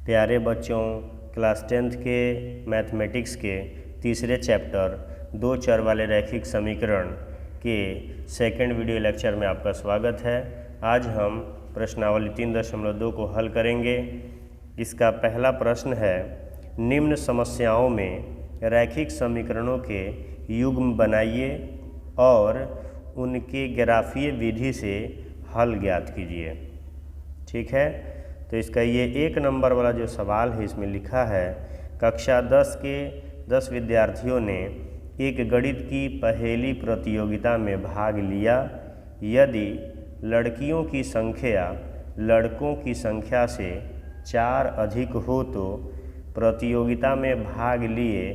प्यारे बच्चों, class 10th के मैथमेटिक्स के तीसरे चैप्टर दो चर वाले रैखिक समीकरण के सेकंड वीडियो लेक्चर में आपका स्वागत है। आज हम प्रश्नावली 3.2 को हल करेंगे। इसका पहला प्रश्न है, निम्न समस्याओं में रैखिक समीकरणों के युग्म बनाइए और उनके ग्राफीय विधि से हल ज्ञात कीजिए। ठीक है, तो इसका ये 1 नंबर वाला जो सवाल है इसमें लिखा है, कक्षा 10 के 10 विद्यार्थियों ने एक गणित की पहेली प्रतियोगिता में भाग लिया। यदि लड़कियों की संख्या लड़कों की संख्या से 4 अधिक हो तो प्रतियोगिता में भाग लिए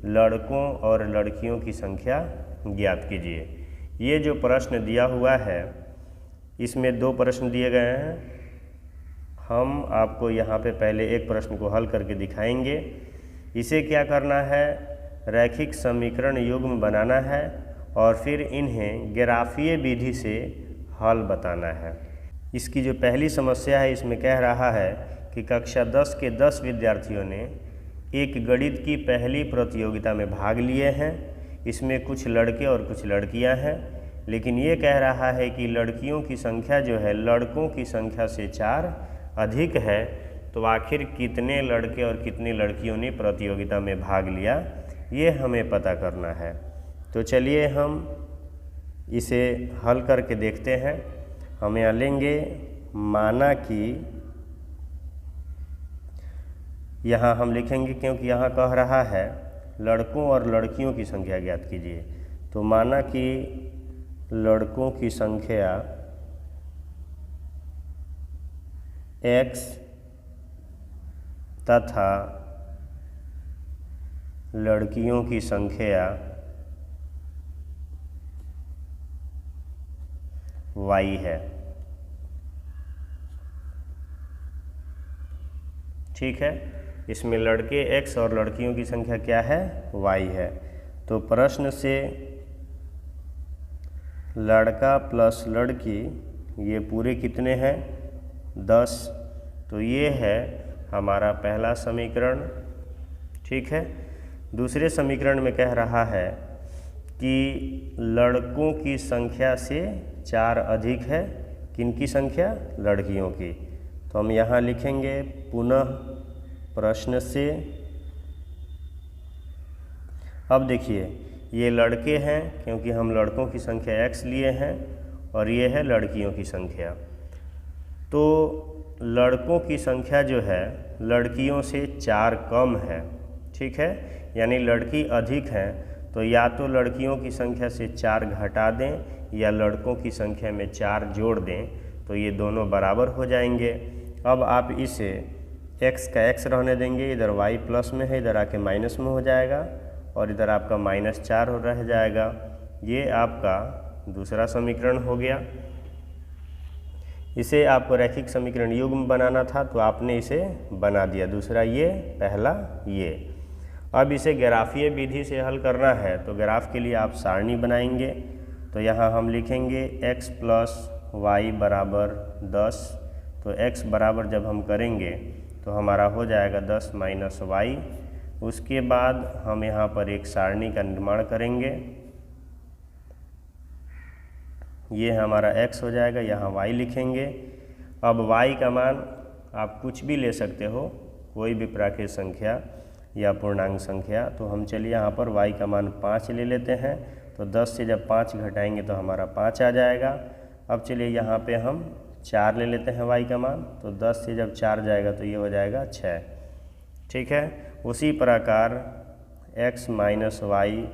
लड़कों और लड़कियों की संख्या ज्ञात कीजिए। ये जो प्रश्न दिया हुआ है इसमें 2 प्रश्न दिए गए हैं। हम आपको यहाँ पे पहले एक प्रश्न को हल करके दिखाएंगे। इसे क्या करना है, रैखिक समीकरण युग्म बनाना है और फिर इन्हें ग्राफीय विधि से हल बताना है। इसकी जो पहली समस्या है इसमें कह रहा है कि कक्षा 10 के 10 विद्यार्थियों ने एक गणित की पहली प्रतियोगिता में भाग लिए हैं। इसमें कुछ लड़के और कुछ लड़कियां हैं, लेकिन ये कह रहा है कि लड़कियों की संख्या जो है लड़कों की संख्या से 4 अधिक है। तो आखिर कितने लड़के और कितनी लड़कियों ने प्रतियोगिता में भाग लिया, ये हमें पता करना है। तो चलिए हम इसे हल करके देखते हैं। हम यहाँ लेंगे, माना कि यहाँ हम लिखेंगे क्योंकि यहाँ कह रहा है लड़कों और लड़कियों की संख्या ज्ञात कीजिए। तो माना कि लड़कों की संख्या x तथा लड़कियों की संख्या y है। ठीक है, इसमें लड़के x और लड़कियों की संख्या क्या है, y है। तो प्रश्न से लड़का प्लस लड़की ये पूरे कितने हैं, 10। तो ये है हमारा पहला समीकरण। ठीक है, दूसरे समीकरण में कह रहा है कि लड़कों की संख्या से 4 अधिक है। किनकी संख्या, लड़कियों की। तो हम यहाँ लिखेंगे पुनः प्रश्न से। अब देखिए, ये लड़के हैं क्योंकि हम लड़कों की संख्या x लिए हैं और ये है लड़कियों की संख्या। तो लड़कों की संख्या जो है लड़कियों से 4 कम है। ठीक है, यानी लड़की अधिक है, तो या तो लड़कियों की संख्या से 4 घटा दें या लड़कों की संख्या में 4 जोड़ दें, तो ये दोनों बराबर हो जाएंगे। अब आप इसे x का x रहने देंगे, इधर y प्लस में है, इधर आके माइनस में हो जाएगा और इधर आपका -4 रह जाएगा। ये आपका दूसरा समीकरण हो गया। इसे आपको रैखिक समीकरण युग्म बनाना था तो आपने इसे बना दिया, दूसरा ये, पहला ये। अब इसे ग्राफीय विधि से हल करना है, तो ग्राफ के लिए आप सारणी बनाएंगे। तो यहाँ हम लिखेंगे x प्लस वाई बराबर 10। तो x बराबर जब हम करेंगे तो हमारा हो जाएगा 10 माइनस वाई। उसके बाद हम यहाँ पर एक सारणी का निर्माण करेंगे। ये हमारा x हो जाएगा, यहाँ y लिखेंगे। अब y का मान आप कुछ भी ले सकते हो, कोई भी प्राकृत संख्या या पूर्णांक संख्या। तो हम चलिए यहाँ पर y का मान 5 ले लेते हैं। तो 10 से जब 5 घटाएंगे तो हमारा 5 आ जाएगा। अब चलिए यहाँ पे हम 4 ले लेते हैं y का मान। तो 10 से जब 4 जाएगा तो ये हो जाएगा 6। ठीक है, उसी प्रकार x माइनस वाई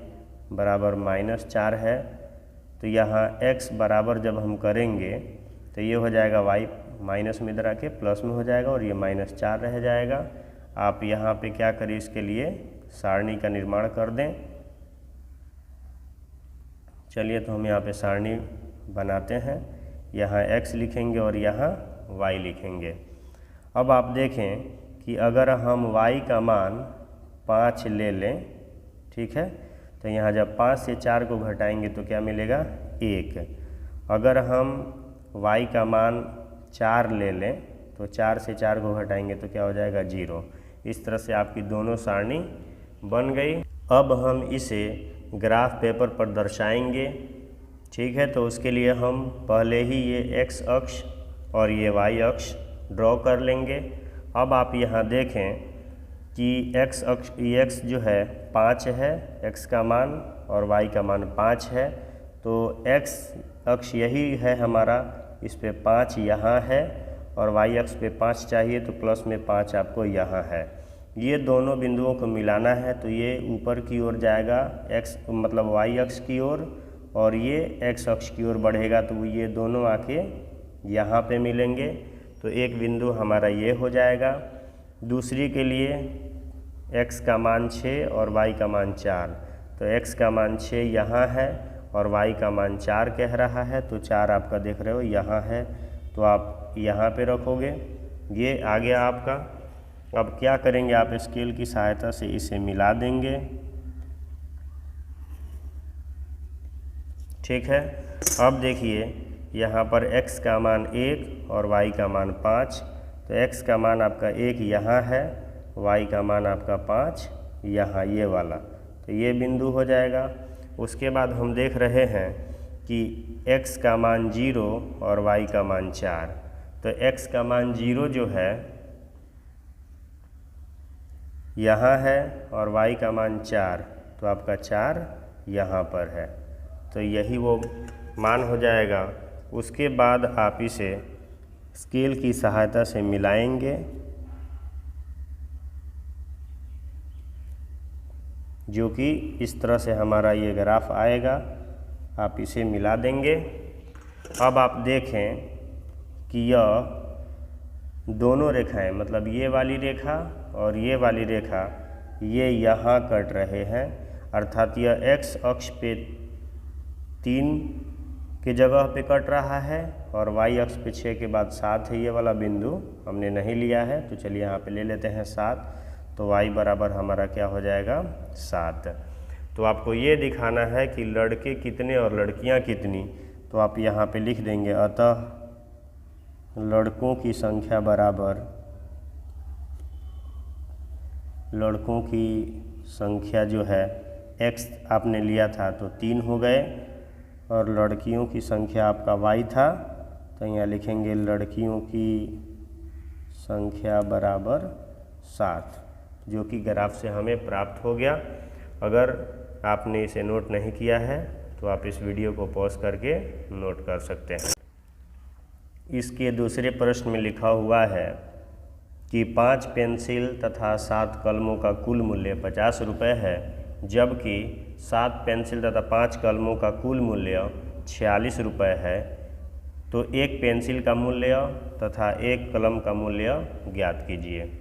बराबर -4 है। तो यहाँ x बराबर जब हम करेंगे तो ये हो जाएगा y माइनस में इधर आके प्लस में हो जाएगा और ये -4 रह जाएगा। आप यहाँ पे क्या करें, इसके लिए सारणी का निर्माण कर दें। चलिए, तो हम यहाँ पे सारणी बनाते हैं। यहाँ x लिखेंगे और यहाँ y लिखेंगे। अब आप देखें कि अगर हम y का मान 5 ले लें, ठीक है, तो यहाँ जब 5 से 4 को घटाएंगे तो क्या मिलेगा, 1। अगर हम y का मान 4 ले लें तो 4 से 4 को घटाएंगे तो क्या हो जाएगा 0। इस तरह से आपकी दोनों सारणी बन गई। अब हम इसे ग्राफ पेपर पर दर्शाएंगे। ठीक है, तो उसके लिए हम पहले ही ये x अक्ष और ये y अक्ष ड्रॉ कर लेंगे। अब आप यहाँ देखें कि x जो है 5 है, x का मान, और y का मान 5 है। तो x अक्ष यही है हमारा, इस पे 5 यहाँ है, और y अक्ष पे 5 चाहिए तो प्लस में 5 आपको यहाँ है। ये दोनों बिंदुओं को मिलाना है तो ये ऊपर की ओर जाएगा x मतलब y अक्ष की ओर, और ये x अक्ष की ओर बढ़ेगा तो ये दोनों आके यहाँ पे मिलेंगे। तो एक बिंदु हमारा ये हो जाएगा। दूसरी के लिए x का मान 6 और y का मान 4, तो x का मान 6 यहाँ है और y का मान 4 कह रहा है, तो 4 आपका देख रहे हो यहाँ है, तो आप यहाँ पे रखोगे। ये आ गया आपका। अब क्या करेंगे, आप स्केल की सहायता से इसे मिला देंगे। ठीक है, अब देखिए यहाँ पर x का मान 1 और y का मान 5, तो x का मान आपका 1 यहाँ है, y का मान आपका 5 यहाँ, ये वाला, तो ये बिंदु हो जाएगा। उसके बाद हम देख रहे हैं कि x का मान 0 और y का मान 4, तो x का मान 0 जो है यहाँ है और y का मान 4, तो आपका 4 यहाँ पर है, तो यही वो मान हो जाएगा। उसके बाद आप इसे स्केल की सहायता से मिलाएंगे, जो कि इस तरह से हमारा ये ग्राफ आएगा। आप इसे मिला देंगे। अब आप देखें कि यह दोनों रेखाएं, मतलब ये वाली रेखा और ये वाली रेखा, ये यहाँ कट रहे हैं, अर्थात यह x अक्ष पे 3 की जगह पे कट रहा है और y अक्ष पे 6 के बाद 7 है। ये वाला बिंदु हमने नहीं लिया है, तो चलिए यहाँ पे ले लेते हैं 7, तो y बराबर हमारा क्या हो जाएगा 7। तो आपको ये diखाना है कि लड़के कितने और लड़कियाँ कितनी, तो आप यहाँ पे लिख देंगे, अतः लड़कों की संख्या बराबर, लड़कों की संख्या जो है x आपने लिया था तो 3 हो गए, और लड़कियों की संख्या आपका y था, तो यहाँ लिखेंगे लड़कियों की संख्या बराबर 7, जो कि ग्राफ से हमें प्राप्त हो गया। अगर आपने इसे नोट नहीं किया है तो आप इस वीडियो को पॉज करके नोट कर सकते हैं। इसके दूसरे प्रश्न में लिखा हुआ है कि 5 पेंसिल तथा 7 कलमों का कुल मूल्य 50 रुपये है, जबकि 7 पेंसिल तथा 5 कलमों का कुल मूल्य 46 रुपये है। तो एक पेंसिल का मूल्य तथा एक कलम का मूल्य ज्ञात कीजिए।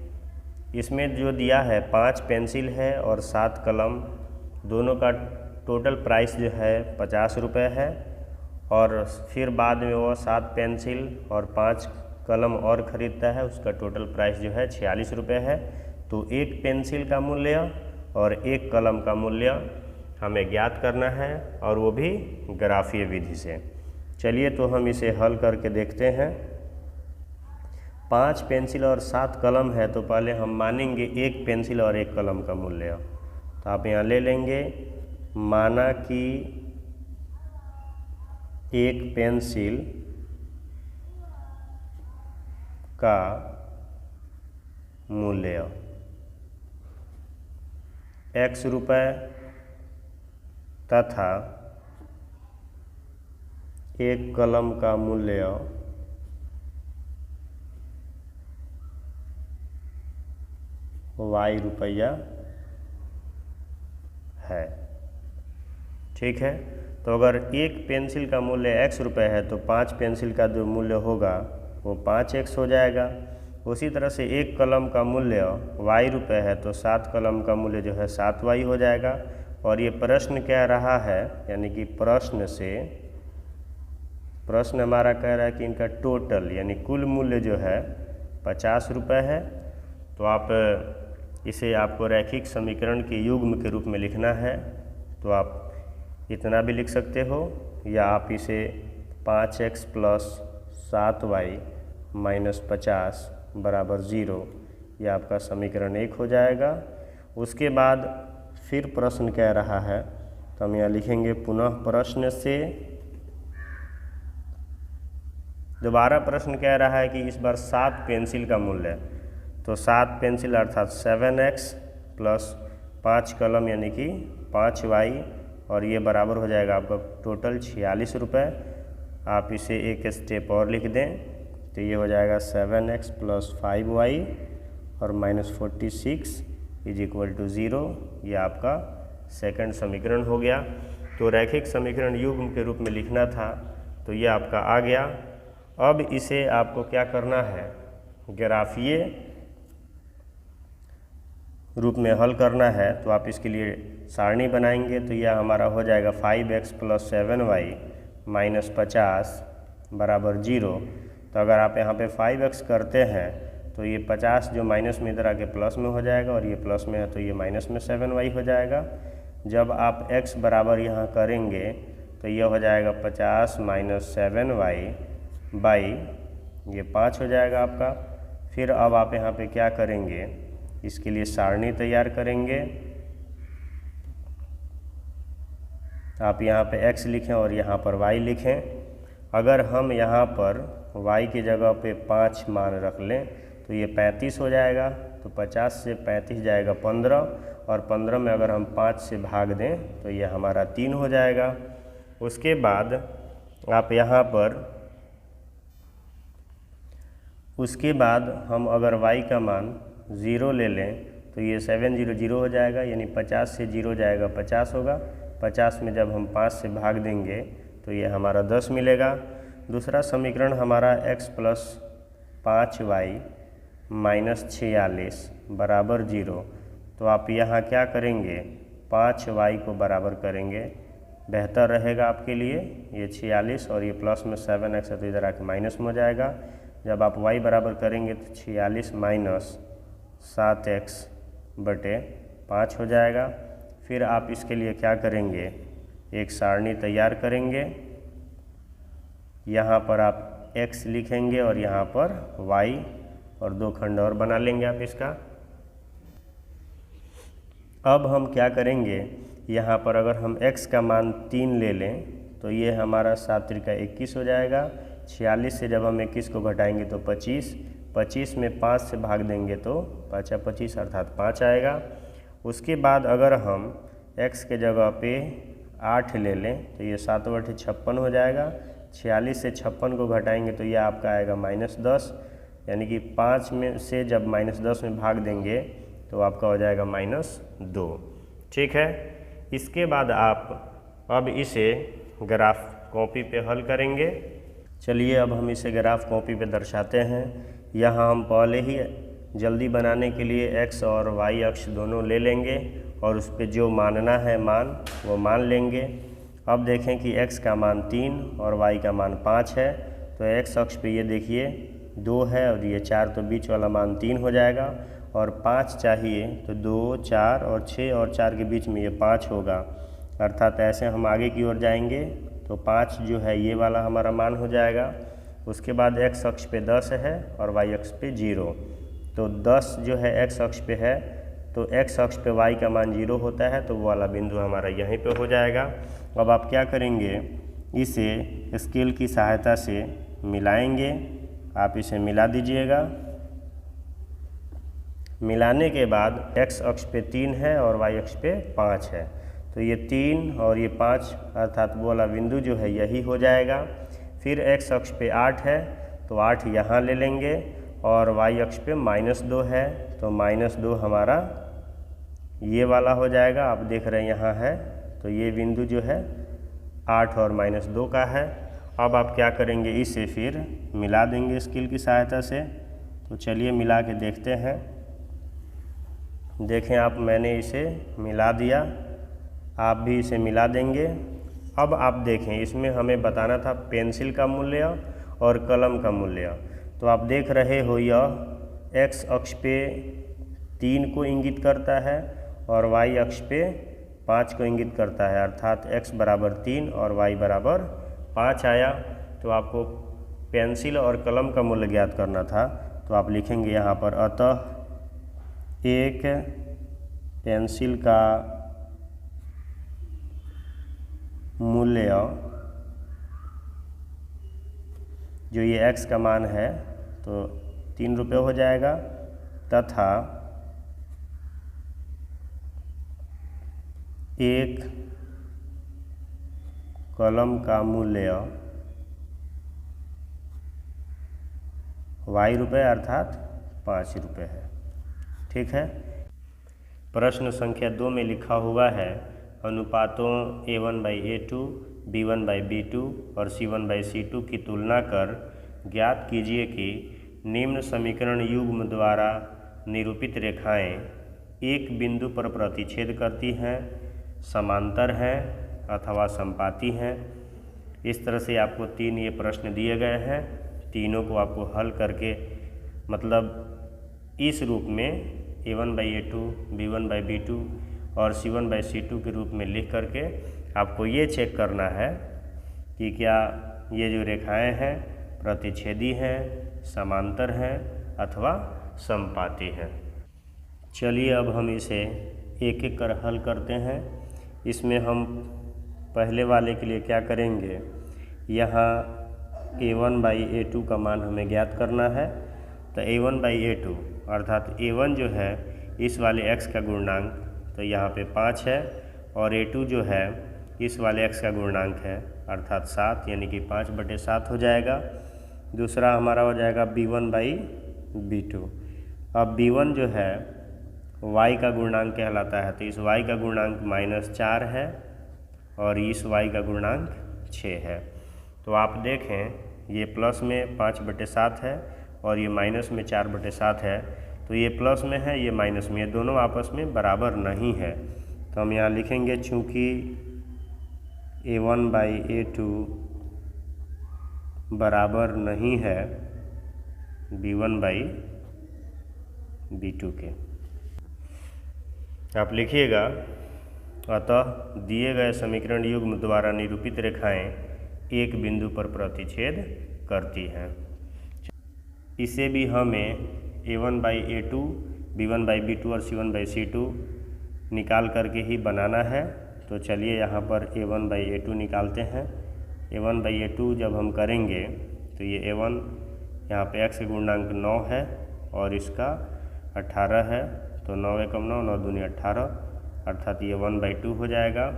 इसमें जो दिया है 5 पेंसिल है और 7 कलम, दोनों का टोटल प्राइस जो है 50 रुपये है, और फिर बाद में वो 7 पेंसिल और 5 कलम और ख़रीदता है, उसका टोटल प्राइस जो है 46 रुपये है। तो एक पेंसिल का मूल्य और एक कलम का मूल्य हमें ज्ञात करना है, और वो भी ग्राफीय विधि से। चलिए तो हम इसे हल करके देखते हैं। 5 पेंसिल और 7 कलम है, तो पहले हम मानेंगे एक पेंसिल और एक कलम का मूल्य, तो आप यहाँ ले लेंगे, माना कि एक पेंसिल का मूल्य x रुपये तथा एक कलम का मूल्य y रुपया है। ठीक है, तो अगर एक पेंसिल का मूल्य x रुपये है तो 5 पेंसिल का जो मूल्य होगा वो 5x हो जाएगा। उसी तरह से एक कलम का मूल्य y रुपये है तो 7 कलम का मूल्य जो है 7y हो जाएगा। और ये प्रश्न कह रहा है, यानी कि प्रश्न हमारा कह रहा है कि इनका टोटल यानी कुल मूल्य जो है 50 रुपये है। तो आप इसे आपको रैखिक समीकरण के युग्म के रूप में लिखना है, तो आप इतना भी लिख सकते हो, या आप इसे 5x + 7y -50 बराबर 0। ये आपका समीकरण 1 हो जाएगा। उसके बाद फिर प्रश्न कह रहा है, तो हम यहाँ लिखेंगे पुनः प्रश्न से। दोबारा प्रश्न कह रहा है कि इस बार 7 पेंसिल का मूल्य है, तो 7 पेंसिल अर्थात 7x प्लस 5 कलम यानी कि 5y, और ये बराबर हो जाएगा आपका टोटल 46 रुपये। आप इसे एक स्टेप और लिख दें तो ये हो जाएगा 7x प्लस 5y और -46 = 0। ये आपका सेकंड समीकरण हो गया। तो रैखिक समीकरण युग्म के रूप में लिखना था, तो ये आपका आ गया। अब इसे आपको क्या करना है, ग्राफीय रूप में हल करना है। तो आप इसके लिए सारणी बनाएंगे, तो यह हमारा हो जाएगा 5x प्लस 7y -50 बराबर 0। तो अगर आप यहाँ पे 5x करते हैं तो ये 50 जो माइनस में इधर आके प्लस में हो जाएगा, और ये प्लस में है तो ये माइनस में 7y हो जाएगा। जब आप x बराबर यहाँ करेंगे तो ये हो जाएगा 50 - 7y बाई ये 5 हो जाएगा आपका। फिर अब आप यहाँ पे क्या करेंगे, इसके लिए सारणी तैयार करेंगे। आप यहाँ पे x लिखें और यहाँ पर y लिखें। अगर हम यहाँ पर y की जगह पे 5 मान रख लें तो ये 35 हो जाएगा। तो 50 से 35 जाएगा 15, और 15 में अगर हम 5 से भाग दें तो ये हमारा 3 हो जाएगा। उसके बाद आप यहाँ पर हम अगर y का मान 0 ले लें तो ये 700 हो जाएगा, यानी 50 से 0 जाएगा 50 होगा। 50 में जब हम 5 से भाग देंगे तो ये हमारा 10 मिलेगा। दूसरा समीकरण हमारा x प्लस 5y -46 बराबर 0। तो आप यहाँ क्या करेंगे, 5y को बराबर करेंगे, बेहतर रहेगा आपके लिए। ये 46 और ये प्लस में 7x है तो इधर आके माइनस में हो जाएगा। जब आप y बराबर करेंगे तो 46 माइनस 7x बटे 5 हो जाएगा। फिर आप इसके लिए क्या करेंगे, एक सारणी तैयार करेंगे। यहाँ पर आप x लिखेंगे और यहाँ पर y, और 2 खंड और बना लेंगे आप इसका। अब हम क्या करेंगे, यहाँ पर अगर हम x का मान 3 ले लें तो ये हमारा 7 त्रिका 21 हो जाएगा। 46 से जब हम 21 को घटाएंगे तो 25, 25 में 5 से भाग देंगे तो 5 × 25 अर्थात 5 आएगा। उसके बाद अगर हम x के जगह पे 8 ले लें तो ये 7/56 हो जाएगा। 46 से 56 को घटाएंगे तो ये आपका आएगा -10, यानी कि 5 में से जब -10 में भाग देंगे तो आपका हो जाएगा -2। ठीक है। इसके बाद आप अब इसे ग्राफ कॉपी पे हल करेंगे। चलिए अब हम इसे ग्राफ कॉपी पे दर्शाते हैं। यहाँ हम पहले ही जल्दी बनाने के लिए x और y अक्ष दोनों ले लेंगे और उस पर जो मानना है मान वो मान लेंगे। अब देखें कि x का मान 3 और y का मान 5 है, तो x अक्ष पे ये देखिए 2 है और ये 4, तो बीच वाला मान 3 हो जाएगा, और 5 चाहिए तो 2, 4 और 6 और 4 के बीच में ये 5 होगा। अर्थात ऐसे हम आगे की ओर जाएंगे तो 5 जो है ये वाला हमारा मान हो जाएगा। उसके बाद x अक्ष पे 10 है और y अक्ष पे 0, तो 10 जो है x अक्ष पे है तो x अक्ष पे y का मान 0 होता है, तो वो वाला बिंदु हमारा यहीं पे हो जाएगा। अब आप क्या करेंगे, इसे स्केल की सहायता से मिलाएंगे। आप इसे मिला दीजिएगा। मिलाने के बाद x अक्ष पे 3 है और y अक्ष पे 5 है, तो ये 3 और ये 5 अर्थात वो वाला बिंदु जो है यही हो जाएगा। फिर x अक्ष पे 8 है तो 8 यहाँ ले लेंगे, और y अक्ष पे -2 है तो -2 हमारा ये वाला हो जाएगा। आप देख रहे हैं यहाँ है, तो ये बिंदु जो है 8 और -2 का है। अब आप क्या करेंगे, इसे फिर मिला देंगे स्केल की सहायता से। तो चलिए मिला के देखते हैं। देखें आप, मैंने इसे मिला दिया, आप भी इसे मिला देंगे। अब आप देखें, इसमें हमें बताना था पेंसिल का मूल्य और कलम का मूल्य। तो आप देख रहे हो यह x अक्ष पे 3 को इंगित करता है और y अक्ष पे 5 को इंगित करता है, अर्थात x बराबर 3 और y बराबर 5 आया। तो आपको पेंसिल और कलम का मूल्य ज्ञात करना था, तो आप लिखेंगे यहाँ पर अतः एक पेंसिल का मूल्य, जो ये x का मान है तो 3 रुपये हो जाएगा, तथा एक कलम का मूल्य y रुपये अर्थात 5 रुपये है। ठीक है। प्रश्न संख्या 2 में लिखा हुआ है अनुपातों A1/A2, B1/B2 और C1/C2 की तुलना कर ज्ञात कीजिए कि निम्न समीकरण युग्म द्वारा निरूपित रेखाएं एक बिंदु पर प्रतिच्छेद करती हैं, समांतर हैं अथवा समपाती हैं। इस तरह से आपको 3 ये प्रश्न दिए गए हैं। तीनों को आपको हल करके मतलब इस रूप में A1/A2, B1/B2 और C1/C2 के रूप में लिख करके आपको ये चेक करना है कि क्या ये जो रेखाएं हैं प्रतिच्छेदी हैं, समांतर हैं अथवा समपाती हैं। चलिए अब हम इसे एक एक कर हल करते हैं। इसमें हम पहले वाले के लिए क्या करेंगे, यहाँ A1/A2 का मान हमें ज्ञात करना है। तो A1/A2 अर्थात A1 जो है इस वाले x का गुणांक तो यहाँ पे 5 है, और A2 जो है इस वाले x का गुणांक है अर्थात 7, यानी कि 5/7 हो जाएगा। दूसरा हमारा हो जाएगा B1/B2। अब B1 जो है y का गुणांक कहलाता है, तो इस y का गुणांक -4 है और इस y का गुणांक 6 है। तो आप देखें ये प्लस में 5/7 है और ये माइनस में 4/7 है, तो ये प्लस में है, ये माइनस में, ये दोनों आपस में बराबर नहीं है। तो हम यहाँ लिखेंगे चूँकि A1/A2 बराबर नहीं है B1/B2 के। आप लिखिएगा अतः दिए गए समीकरण युग्म द्वारा निरूपित रेखाएं एक बिंदु पर प्रतिच्छेद करती हैं। इसे भी हमें A1/A2, B1/B2 और C1/C2 निकाल करके ही बनाना है। तो चलिए यहाँ पर A1/A2 निकालते हैं। A1/A2 जब हम करेंगे तो ये A1 यहाँ पे x का गुणांक 9 है और इसका 18 है, तो 9 एकम 9, 9 दूनी 18 अर्थात ये 1/2 हो जाएगा।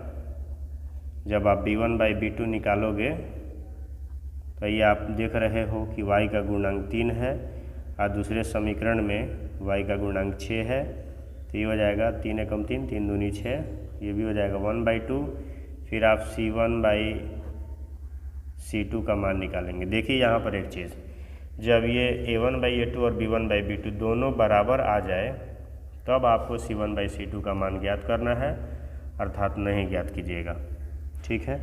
जब आप B1/B2 निकालोगे तो ये आप देख रहे हो कि y का गुणांक 3 है और दूसरे समीकरण में y का गुणांक 6 है, तो ये हो जाएगा 3 एकम 3, 3 दूनी 6, ये भी हो जाएगा 1/2। फिर आप C1/C2 का मान निकालेंगे। देखिए यहाँ पर एक चीज़, जब ये A1/A2 और B1/B2 दोनों बराबर आ जाए तब आपको C1/C2 का मान ज्ञात करना है, अर्थात नहीं ज्ञात कीजिएगा। ठीक है।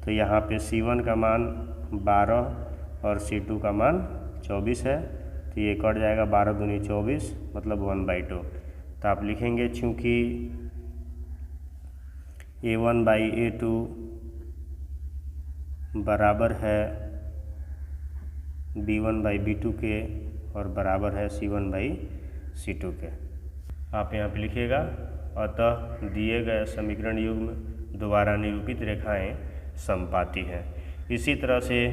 तो यहाँ पे C1 का मान 12 और C2 का मान 24 है, तो ये कट जाएगा 12 दूनी 24 मतलब 1/2। तो आप लिखेंगे चूँकि A1/A2 बराबर है B1/B2 के और बराबर है C1/C2 के। आप यहाँ पे लिखिएगा अतः दिए गए समीकरण युग्म द्वारा निरूपित रेखाएं समपाती हैं। इसी तरह से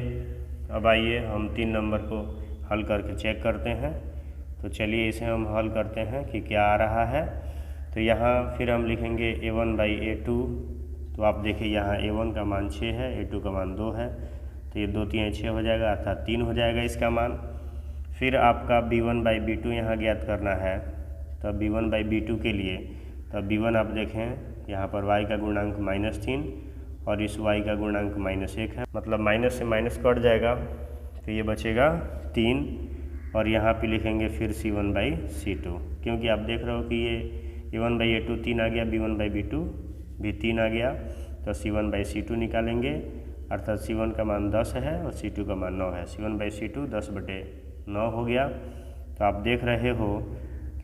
अब आइए हम 3 नंबर को हल करके चेक करते हैं। तो चलिए इसे हम हल करते हैं कि क्या आ रहा है। तो यहाँ फिर हम लिखेंगे A1/A2। तो आप देखिए यहाँ A1 का मान 6 है, A2 का मान 2 है, तो ये 2 3 6 हो जाएगा अर्थात 3 हो जाएगा इसका मान। फिर आपका B1/B2 यहाँ ज्ञात करना है। तो B1/B2 के लिए तो B1 आप देखें यहाँ पर y का गुणांक -3 और इस y का गुणांक -1 है, मतलब माइनस से माइनस कट जाएगा, तो ये बचेगा 3। और यहाँ पे लिखेंगे फिर C1/C2, क्योंकि आप देख रहे हो कि ये A1/A2 3 आ गया, B1/B2 भी 3 आ गया, तो C1/C2 निकालेंगे अर्थात C1 का मान 10 है और C2 का मान 9 है। C1/C2 10/9 हो गया। तो आप देख रहे हो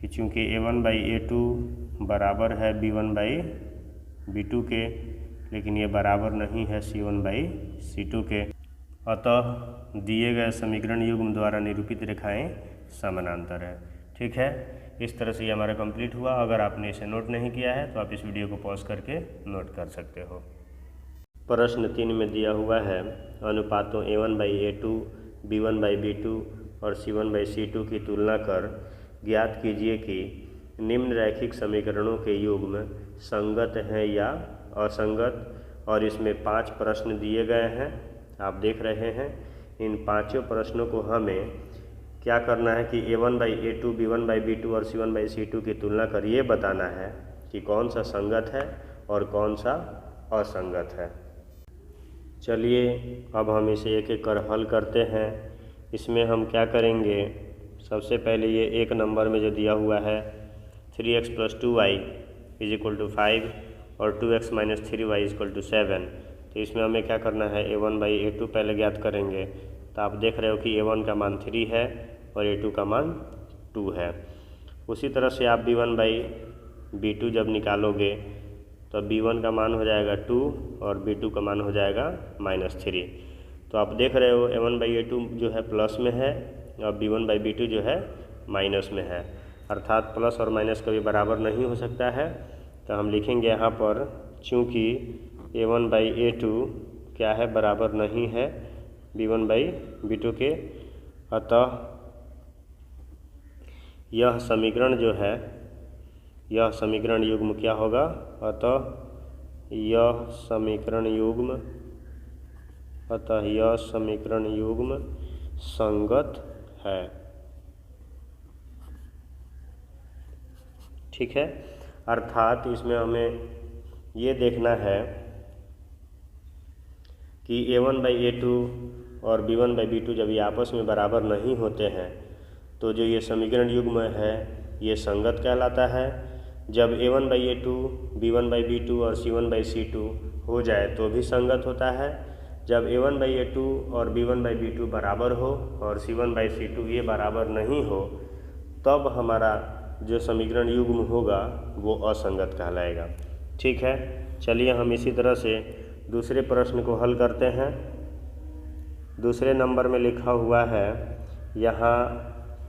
कि चूँकि A1/A2 बराबर है B1/B2 के, लेकिन ये बराबर नहीं है C1/C2 के। अतः दिए गए समीकरण युग्म द्वारा निरूपित रेखाएं समानांतर है। ठीक है, इस तरह से ये हमारा कंप्लीट हुआ। अगर आपने इसे नोट नहीं किया है तो आप इस वीडियो को पॉज करके नोट कर सकते हो। प्रश्न 3 में दिया हुआ है अनुपातों A1/A2, B1/B2 और C1/C2 की तुलना कर ज्ञात कीजिए कि निम्न रैखिक समीकरणों के युग्म संगत हैं या असंगत। और इसमें 5 प्रश्न दिए गए हैं, आप देख रहे हैं। इन पांचों प्रश्नों को हमें क्या करना है कि A1/A2, B1/B2 और C1/C2 की तुलना कर ये बताना है कि कौन सा संगत है और कौन सा असंगत है। चलिए अब हम इसे एक एक कर हल करते हैं। इसमें हम क्या करेंगे, सबसे पहले ये 1 नंबर में जो दिया हुआ है 3x + 2y = 5 और 2x - 3y = 7, तो इसमें हमें क्या करना है A1/A2 पहले ज्ञात करेंगे। तो आप देख रहे हो कि A1 का मान 3 है और A2 का मान 2 है। उसी तरह से आप B1/B2 जब निकालोगे तो B1 का मान हो जाएगा 2 और B2 का मान हो जाएगा -3। तो आप देख रहे हो A1/A2 जो है प्लस में है और B1/B2 जो है माइनस में है, अर्थात प्लस और माइनस कभी बराबर नहीं हो सकता है। तो हम लिखेंगे यहाँ पर चूँकि A1/A2 क्या है, बराबर नहीं है B1/B2 के, अतः यह समीकरण जो है यह समीकरण युग्म क्या होगा, अतः यह समीकरण युग्म संगत है। ठीक है, अर्थात इसमें हमें ये देखना है कि A1/A2 और B1/B2 जब ये आपस में बराबर नहीं होते हैं तो जो ये समीकरण युग्म है ये संगत कहलाता है। जब A1/A2, B1/B2 और C1/C2 हो जाए तो भी संगत होता है। जब A1/A2 और B1/B2 बराबर हो और C1/C2 ये बराबर नहीं हो तब हमारा जो समीकरण युग्म होगा वो असंगत कहलाएगा। ठीक है, चलिए हम इसी तरह से दूसरे प्रश्न को हल करते हैं। दूसरे नंबर में लिखा हुआ है यहाँ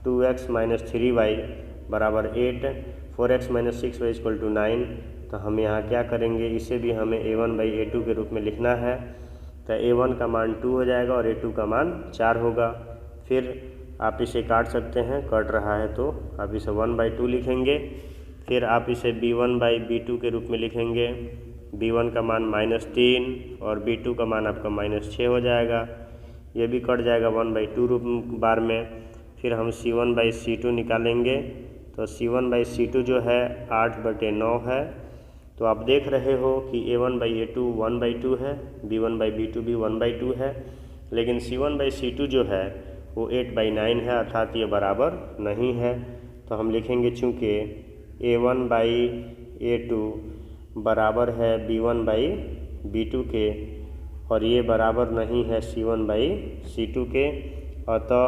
2x - 3y = 8, 4x - 6y = 9। तो हम यहाँ क्या करेंगे, इसे भी हमें A1/A2 के रूप में लिखना है। तो A1 का मान 2 हो जाएगा और A2 का मान 4 होगा। फिर आप इसे काट सकते हैं, कट रहा है तो आप इसे 1/2 लिखेंगे। फिर आप इसे B1/B2 के रूप में लिखेंगे। B1 का मान -3 और B2 का मान आपका -6 हो जाएगा। ये भी कट जाएगा 1/2 रूप बार में। फिर हम C1/C2 निकालेंगे। तो C1/C2 जो है 8/9 है। तो आप देख रहे हो कि A1/A2 1/2 है, B1/B2 भी 1/2 है, लेकिन C1/C2 जो है वो 8/9 है, अर्थात ये बराबर नहीं है। तो हम लिखेंगे चूँकि A1/A2 बराबर है B1/B2 के और ये बराबर नहीं है C1/C2 के, अतः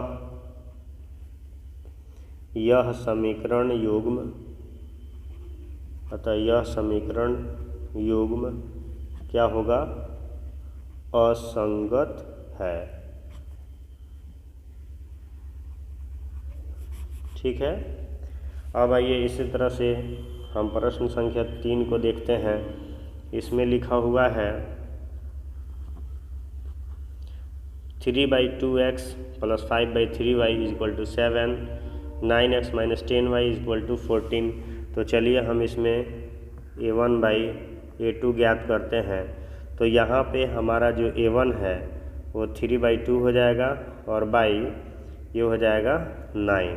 यह समीकरण युग्म क्या होगा, असंगत है। ठीक है, अब आइए इसी तरह से हम प्रश्न संख्या 3 को देखते हैं। इसमें लिखा हुआ है 3/2x + 5/3y = 7, 9x - 10y = 14। तो चलिए हम इसमें A1/A2 ज्ञात करते हैं। तो यहाँ पे हमारा जो A1 है वो 3/2 हो जाएगा और ये हो जाएगा 9।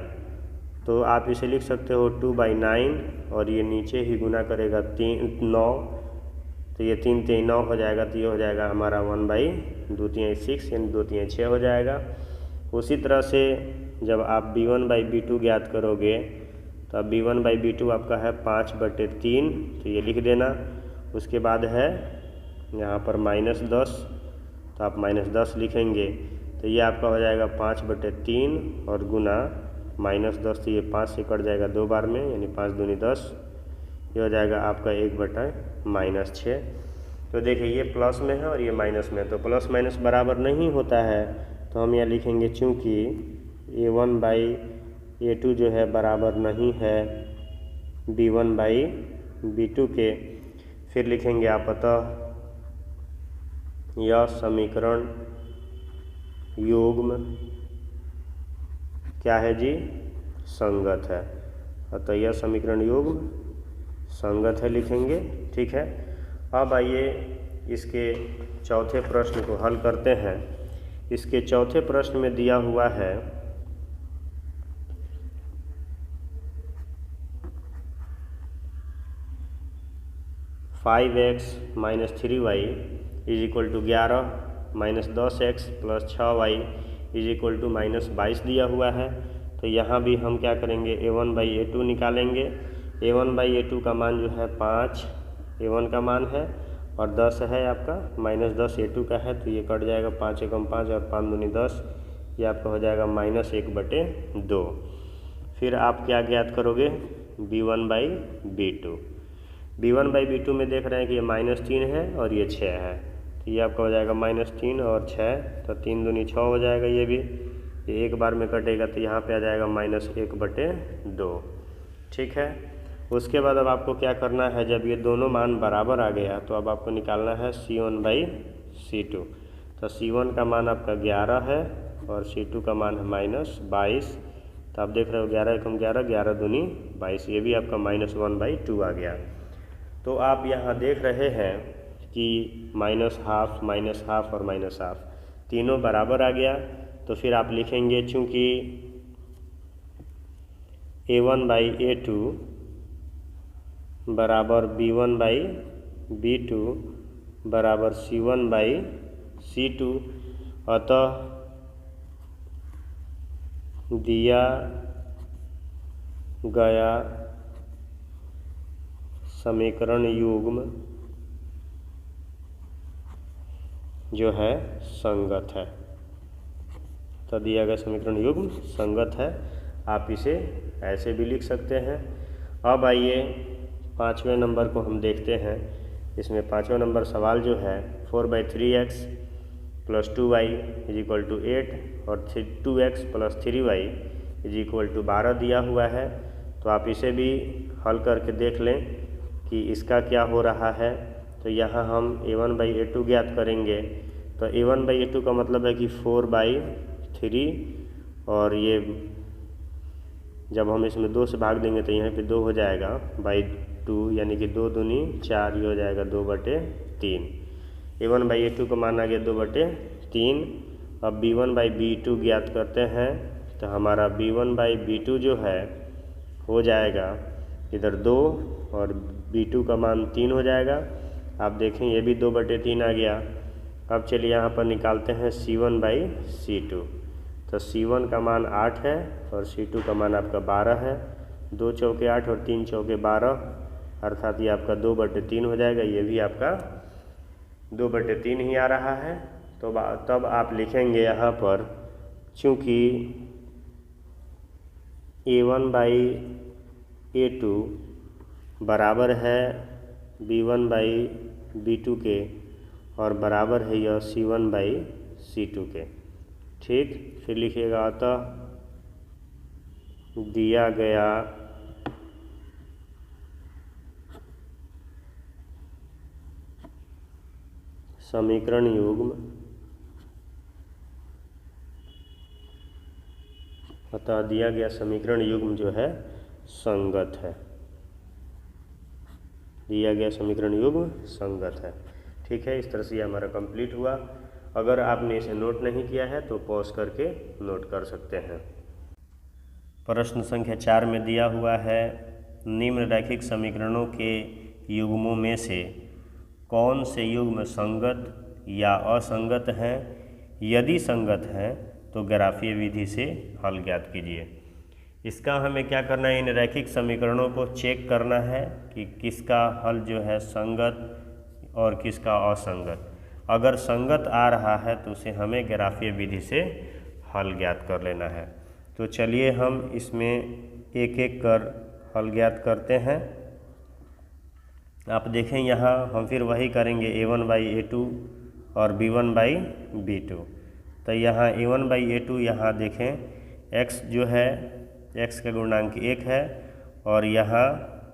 तो आप इसे लिख सकते हो 2/9 और ये नीचे ही गुना करेगा 9, तो ये 3 × 3 = 9 हो जाएगा। तो ये हो जाएगा हमारा 1/2 × 6 यानी 2 × 6 हो जाएगा। उसी तरह से जब आप B1/B2 ज्ञात करोगे तो अब B1/B2 आपका है 5/3, तो ये लिख देना। उसके बाद है यहाँ पर -10, तो आप -10 लिखेंगे। तो ये आपका हो जाएगा 5/3 और गुना -10, तो ये 5 से कट जाएगा 2 बार में, यानी 5 दूनी 10। ये हो जाएगा आपका 1/-6। तो देखिए ये प्लस में है और ये माइनस में है, तो प्लस माइनस बराबर नहीं होता है, तो हम यहाँ लिखेंगे चूँकि A1/A2 जो है बराबर नहीं है B1/B2 के। फिर लिखेंगे आप अतः यह समीकरण युग्म क्या है जी, संगत है। अतः यह समीकरण युग्म संगत है लिखेंगे। ठीक है, अब आइए इसके चौथे प्रश्न को हल करते हैं। इसके चौथे प्रश्न में दिया हुआ है 5x - 3y = 11 - 10x + 6y = -22 दिया हुआ है। तो यहाँ भी हम क्या करेंगे, A1/A2 निकालेंगे। A1/A2 का मान जो है 5 A1 का मान है और 10 है आपका, -10 A2 का है, तो ये कट जाएगा 5 एकम 5 और 5 दूनी 10, ये आपका हो जाएगा -1/2। फिर आप क्या ज्ञात करोगे, B1/B2। B1/B2 में देख रहे हैं कि ये -3 है और ये 6 है, तो ये आपका हो जाएगा -3 और 6, तो 3 दूनी 6 हो जाएगा। ये भी ये एक बार में कटेगा, तो यहाँ पे आ जाएगा -1/2। ठीक है, उसके बाद अब आपको क्या करना है, जब ये दोनों मान बराबर आ गया तो अब आपको निकालना है C1/C2। तो C1 का मान आपका 11 है और C2 का मान है -22। तो आप देख रहे हो 11 एकम 11, 11 दूनी 22, ये भी आपका -1/2 आ गया। तो आप यहाँ देख रहे हैं कि -½ -½ और -½ तीनों बराबर आ गया। तो फिर आप लिखेंगे चूँकि A1/A2 बराबर B1/B2 बराबर C1/C2, अतः दिया गया समीकरण युग्म जो है संगत है। तो दिया गया समीकरण युग्म संगत है, आप इसे ऐसे भी लिख सकते हैं। अब आइए 5वें नंबर को हम देखते हैं। इसमें 5वां नंबर सवाल जो है 4/3x + 2y = 8 और 2x + 3y = 12 दिया हुआ है। तो आप इसे भी हल करके देख लें कि इसका क्या हो रहा है। तो यहाँ हम A1/A2 ज्ञात करेंगे। तो A1/A2 का मतलब है कि 4/3, और ये जब हम इसमें 2 से भाग देंगे तो यहाँ पे 2 हो जाएगा /2, यानी कि 2 दूनी 4, ये हो जाएगा 2/3। A1/A2 का मान आ गया 2/3। अब B1/B2 ज्ञात करते हैं। तो हमारा B1/B2 जो है हो जाएगा इधर 2 और B2 का मान 3 हो जाएगा। आप देखें ये भी 2/3 आ गया। अब चलिए यहाँ पर निकालते हैं C1/C2। तो C1 का मान 8 है और C2 का मान आपका 12 है। 2 चौके 8 और 3 चौके 12, अर्थात ये आपका 2/3 हो जाएगा। ये भी आपका 2/3 ही आ रहा है। तो तब आप लिखेंगे यहाँ पर चूँकि A1/A2 बराबर है B1/B2 के और बराबर है यह C1/C2 के। ठीक, फिर लिखिएगा अतः दिया गया समीकरण युग्म, अतः दिया गया समीकरण युग्म जो है संगत है। दिया गया समीकरण युग्म संगत है। ठीक है, इस तरह से हमारा कंप्लीट हुआ। अगर आपने इसे नोट नहीं किया है तो पॉज करके नोट कर सकते हैं। प्रश्न संख्या 4 में दिया हुआ है निम्न रैखिक समीकरणों के युग्मों में से कौन से युग्म संगत या असंगत हैं। यदि संगत हैं तो ग्राफीय विधि से हल ज्ञात कीजिए। इसका हमें क्या करना है, इन रैखिक समीकरणों को चेक करना है कि किसका हल जो है संगत और किसका असंगत। अगर संगत आ रहा है तो उसे हमें ग्राफीय विधि से हल ज्ञात कर लेना है। तो चलिए हम इसमें एक एक कर हल ज्ञात करते हैं। आप देखें यहाँ हम फिर वही करेंगे a1/a2 और b1/b2। तो यहाँ a1/a2 यहाँ देखें x जो है x का गुणांक 1 है और यहाँ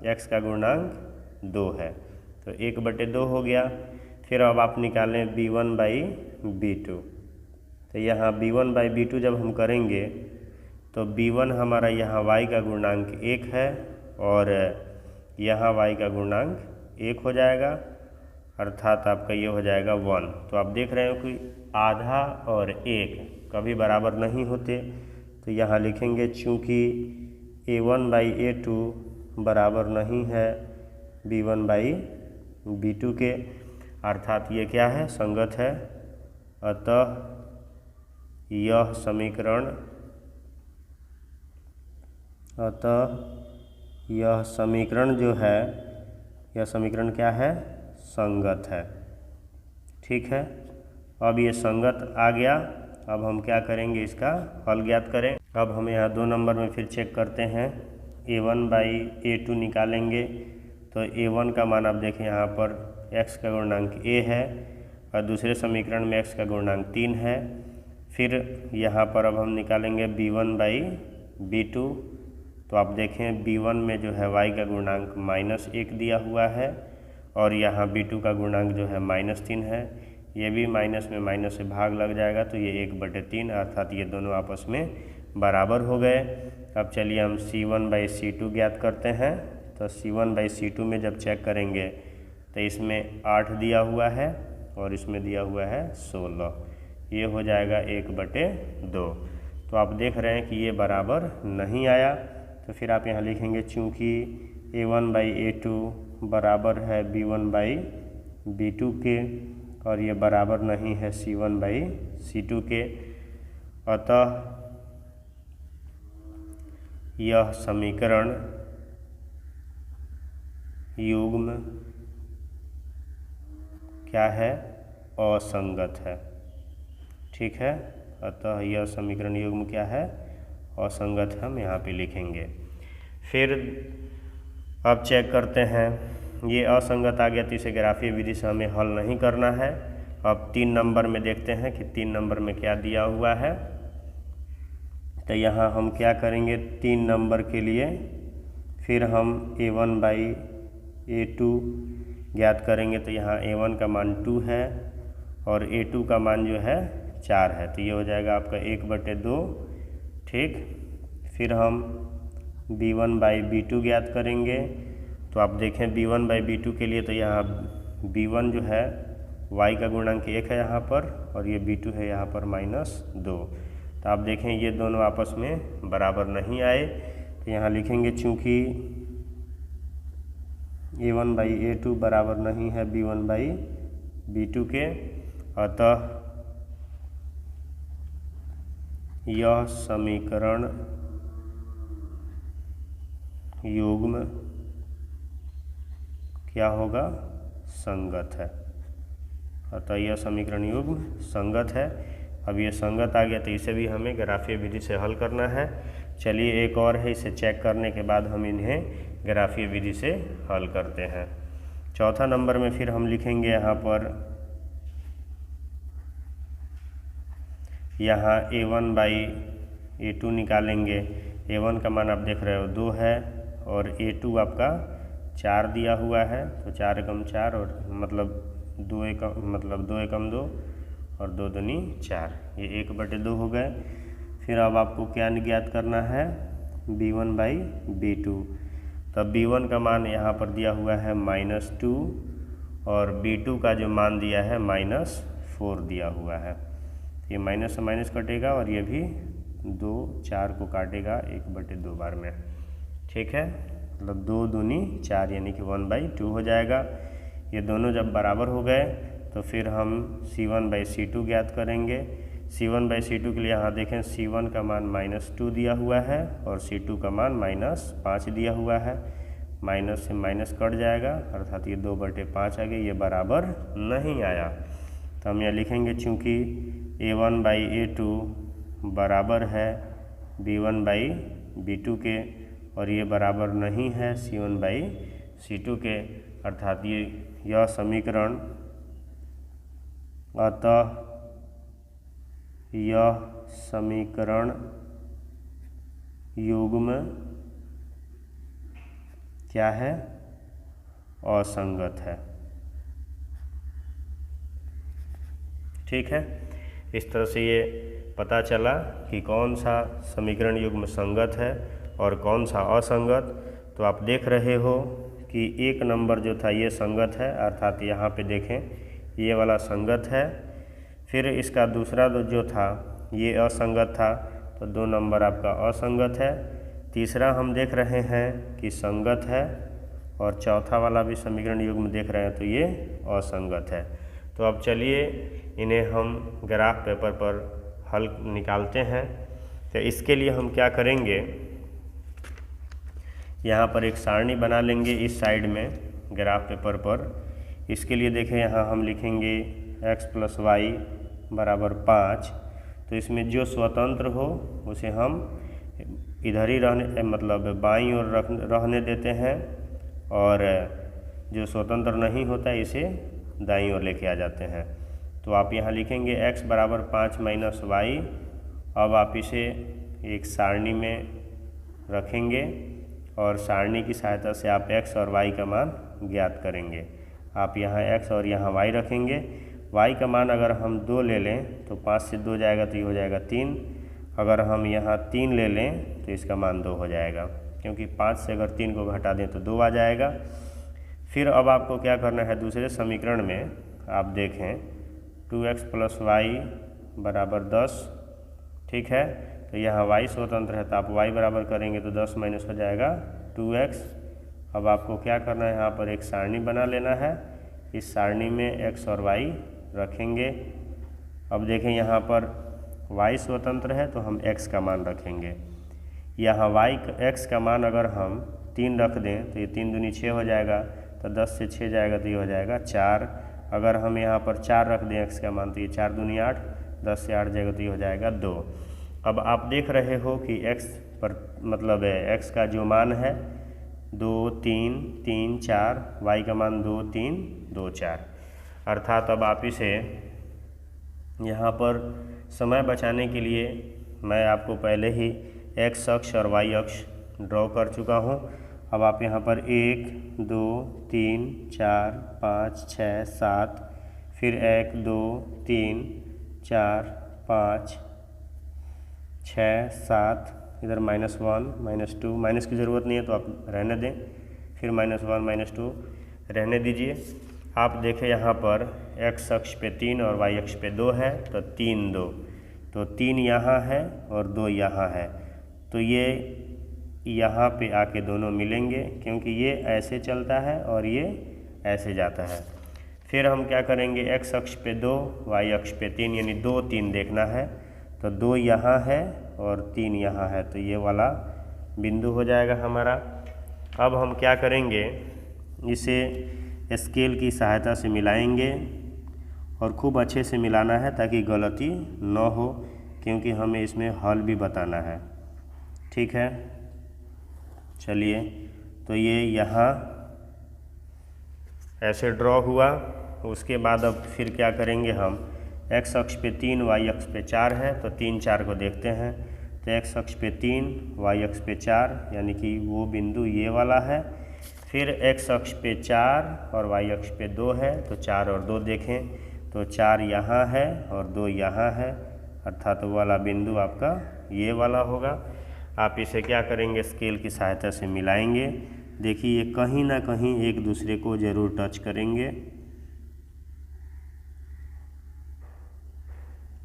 x का गुणांक 2 है, तो 1/2 हो गया। फिर अब आप निकालें b1/b2। तो यहाँ b1/b2 जब हम करेंगे तो b1 हमारा यहाँ y का गुणांक 1 है और यहाँ y का गुणांक 1 हो जाएगा, अर्थात आपका ये हो जाएगा 1। तो आप देख रहे हो कि आधा और 1 कभी बराबर नहीं होते, तो यहाँ लिखेंगे चूँकि a1/a2 बराबर नहीं है b1/b2 के, अर्थात ये क्या है, संगत है। अतः यह समीकरण जो है, यह समीकरण क्या है, संगत है। ठीक है, अब ये संगत आ गया। अब हम क्या करेंगे, इसका हल ज्ञात करें। अब हम यहाँ 2 नंबर में फिर चेक करते हैं, a1/a2 निकालेंगे। तो a1 का मान आप देखें यहाँ पर x का गुणांक a है और दूसरे समीकरण में x का गुणांक 3 है। फिर यहाँ पर अब हम निकालेंगे b1/b2। तो आप देखें b1 में जो है y का गुणांक -1 दिया हुआ है और यहाँ b2 का गुणांक जो है -3 है। ये भी माइनस में माइनस से भाग लग जाएगा, तो ये 1/3, अर्थात ये दोनों आपस में बराबर हो गए। अब चलिए हम c1/c2 ज्ञात करते हैं। तो c1/c2 में जब चेक करेंगे तो इसमें 8 दिया हुआ है और इसमें दिया हुआ है 16, ये हो जाएगा 1/2। तो आप देख रहे हैं कि ये बराबर नहीं आया। तो फिर आप यहाँ लिखेंगे चूँकि a1/a2 बराबर है b1/b2 के और ये बराबर नहीं है c1/c2 के, अतः यह समीकरण युग्म क्या है, असंगत है। ठीक है, अतः यह समीकरण युग्म क्या है, असंगत है, हम यहाँ पे लिखेंगे। फिर अब चेक करते हैं, ये असंगत आ गया तो इसे ग्राफीय विधि से हमें हल नहीं करना है। अब 3 नंबर में देखते हैं कि 3 नंबर में क्या दिया हुआ है। तो यहाँ हम क्या करेंगे, 3 नंबर के लिए फिर हम a1/a2 ज्ञात करेंगे। तो यहाँ a1 का मान 2 है और a2 का मान जो है 4 है, तो ये हो जाएगा आपका 1/2। ठीक, फिर हम b1/b2 ज्ञात करेंगे। तो आप देखें b1/b2 के लिए, तो यहाँ b1 जो है y का गुणांक 1 है यहाँ पर और ये b2 है यहाँ पर -2। तो आप देखें ये दोनों आपस में बराबर नहीं आए, तो यहाँ लिखेंगे चूँकि a1/a2 बराबर नहीं है b1/b2 के, अतः यह समीकरण युग्म क्या होगा, संगत है। अतः यह समीकरण युग्म संगत है। अब ये संगत आ गया तो इसे भी हमें ग्राफीय विधि से हल करना है। चलिए एक और है, इसे चेक करने के बाद हम इन्हें ग्राफीय विधि से हल करते हैं। चौथा नंबर में फिर हम लिखेंगे यहाँ पर, यहाँ a1/a2 निकालेंगे। a1 का मान आप देख रहे हो 2 है और a2 आपका 4 दिया हुआ है, तो 4 एकम 4 और मतलब 2 एकम 2 और 2 दूनी 4, ये 1/2 हो गए। फिर अब आपको क्या ज्ञात करना है, b1/b2। तब b1 का मान यहाँ पर दिया हुआ है -2 और b2 का जो मान दिया है -4 दिया हुआ है। ये माइनस से माइनस कटेगा और ये भी 2 4 को काटेगा 1/2 बार में। ठीक है, मतलब 2 दूनी 4 यानी कि 1/2 हो जाएगा। ये दोनों जब बराबर हो गए तो फिर हम c1/c2 ज्ञात करेंगे। c1/c2 के लिए यहाँ देखें c1 का मान -2 दिया हुआ है और c2 का मान -5 दिया हुआ है। माइनस से माइनस कट जाएगा, अर्थात ये 2/5 आ गया, ये बराबर नहीं आया। तो हम यहाँ लिखेंगे चूँकि a1/a2 बराबर है b1/b2 के और ये बराबर नहीं है c1/c2 C2 के, अर्थात यह समीकरण, अतः यह समीकरण युग्म क्या है, असंगत है। ठीक है, इस तरह से ये पता चला कि कौन सा समीकरण युग्म संगत है और कौन सा असंगत। तो आप देख रहे हो कि एक नंबर जो था ये संगत है, अर्थात यहाँ पे देखें ये वाला संगत है। फिर इसका दूसरा जो था ये असंगत था, तो 2 नंबर आपका असंगत है। तीसरा हम देख रहे हैं कि संगत है, और चौथा वाला भी समीकरण युग्म देख रहे हैं तो ये असंगत है। तो अब चलिए इन्हें हम ग्राफ पेपर पर हल निकालते हैं। तो इसके लिए हम क्या करेंगे, यहाँ पर एक सारणी बना लेंगे इस साइड में ग्राफ पेपर पर। इसके लिए देखें यहाँ हम लिखेंगे x + y = 5। तो इसमें जो स्वतंत्र हो उसे हम इधर ही रहने, मतलब बाईं ओर रहने देते हैं, और जो स्वतंत्र नहीं होता इसे दाईं ओर लेके आ जाते हैं। तो आप यहाँ लिखेंगे x = 5 - y। अब आप इसे एक सारणी में रखेंगे और सारणी की सहायता से आप x और y का मान ज्ञात करेंगे। आप यहाँ x और यहाँ y रखेंगे। y का मान अगर हम 2 ले लें तो 5 से 2 जाएगा तो ये हो जाएगा 3। अगर हम यहाँ 3 ले लें तो इसका मान 2 हो जाएगा, क्योंकि 5 से अगर 3 को घटा दें तो 2 आ जाएगा। फिर अब आपको क्या करना है, दूसरे समीकरण में आप देखें 2x + y = 10। ठीक है, तो यहाँ y स्वतंत्र है तो आप y बराबर करेंगे तो 10 माइनस हो जाएगा 2x। अब आपको क्या करना है, यहाँ पर एक सारणी बना लेना है। इस सारणी में x और y रखेंगे। अब देखें यहाँ पर y स्वतंत्र है तो हम x का मान रखेंगे। यहाँ x का मान अगर हम 3 रख दें तो ये 3 दूनी 6 हो जाएगा, तो 10 से 6 जाएगा तो ये हो जाएगा 4। अगर हम यहाँ पर 4 रख दें x का मान तो ये 4 दूनी 8, 10 से 8 जाएगा तो ये हो जाएगा 2। अब आप देख रहे हो कि x पर मतलब x का जो मान है 2 3 3 4, y का मान 2 3 2 4। अर्थात अब आप इसे यहाँ पर समय बचाने के लिए मैं आपको पहले ही x अक्ष और y अक्ष ड्रॉ कर चुका हूँ। अब आप यहाँ पर 1 2 3 4 5 6 7, फिर 1 2 3 4 5 6 7, इधर -1 -2, माइनस की ज़रूरत नहीं है तो आप रहने दें, फिर -1 -2 रहने दीजिए। आप देखें यहाँ पर x अक्ष पे 3 और y अक्ष पे 2 है, तो 3 2, तो 3 यहाँ है और 2 यहाँ है, तो ये यहाँ पे आके दोनों मिलेंगे, क्योंकि ये ऐसे चलता है और ये ऐसे जाता है। फिर हम क्या करेंगे, x अक्ष पे 2 y अक्ष पे 3, यानी 2 3 देखना है, तो 2 यहाँ है और 3 यहाँ है, तो ये वाला बिंदु हो जाएगा हमारा। अब हम क्या करेंगे, इसे स्केल की सहायता से मिलाएंगे और खूब अच्छे से मिलाना है ताकि गलती न हो, क्योंकि हमें इसमें हल भी बताना है। ठीक है, चलिए, तो ये यहाँ ऐसे ड्रॉ हुआ। उसके बाद अब फिर क्या करेंगे, हम x अक्ष पे 3 y अक्ष पे 4 है, तो 3 4 को देखते हैं। तो x अक्ष पे 3 y अक्ष पे 4, यानी कि वो बिंदु ये वाला है। फिर x अक्ष पे 4 और y अक्ष पे 2 है, तो 4 और 2 देखें, तो 4 यहाँ है और 2 यहाँ है, अर्थात वो वाला बिंदु आपका ये वाला होगा। आप इसे क्या करेंगे, स्केल की सहायता से मिलाएंगे। देखिए ये कहीं ना कहीं एक दूसरे को ज़रूर टच करेंगे।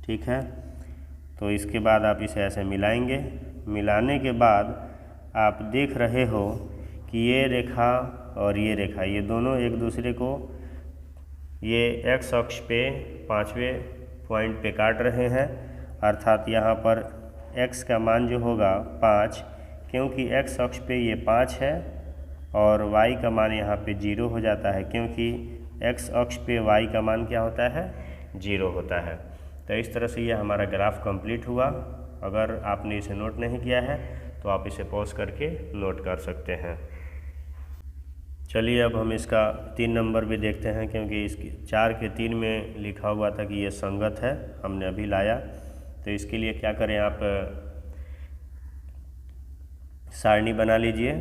ठीक है, तो इसके बाद आप इसे ऐसे मिलाएंगे। मिलाने के बाद आप देख रहे हो कि ये रेखा और ये रेखा, ये दोनों एक दूसरे को ये x अक्ष पे 5वें पॉइंट पे काट रहे हैं, अर्थात यहाँ पर x का मान जो होगा 5, क्योंकि x अक्ष पे ये 5 है और y का मान यहाँ पे 0 हो जाता है, क्योंकि x अक्ष पे y का मान क्या होता है, 0 होता है। तो इस तरह से ये हमारा ग्राफ कंप्लीट हुआ। अगर आपने इसे नोट नहीं किया है तो आप इसे पॉज करके नोट कर सकते हैं। चलिए अब हम इसका 3 नंबर भी देखते हैं, क्योंकि इसकी 4 के 3 में लिखा हुआ था कि ये संगत है, हमने अभी लाया। तो इसके लिए क्या करें, आप सारणी बना लीजिए।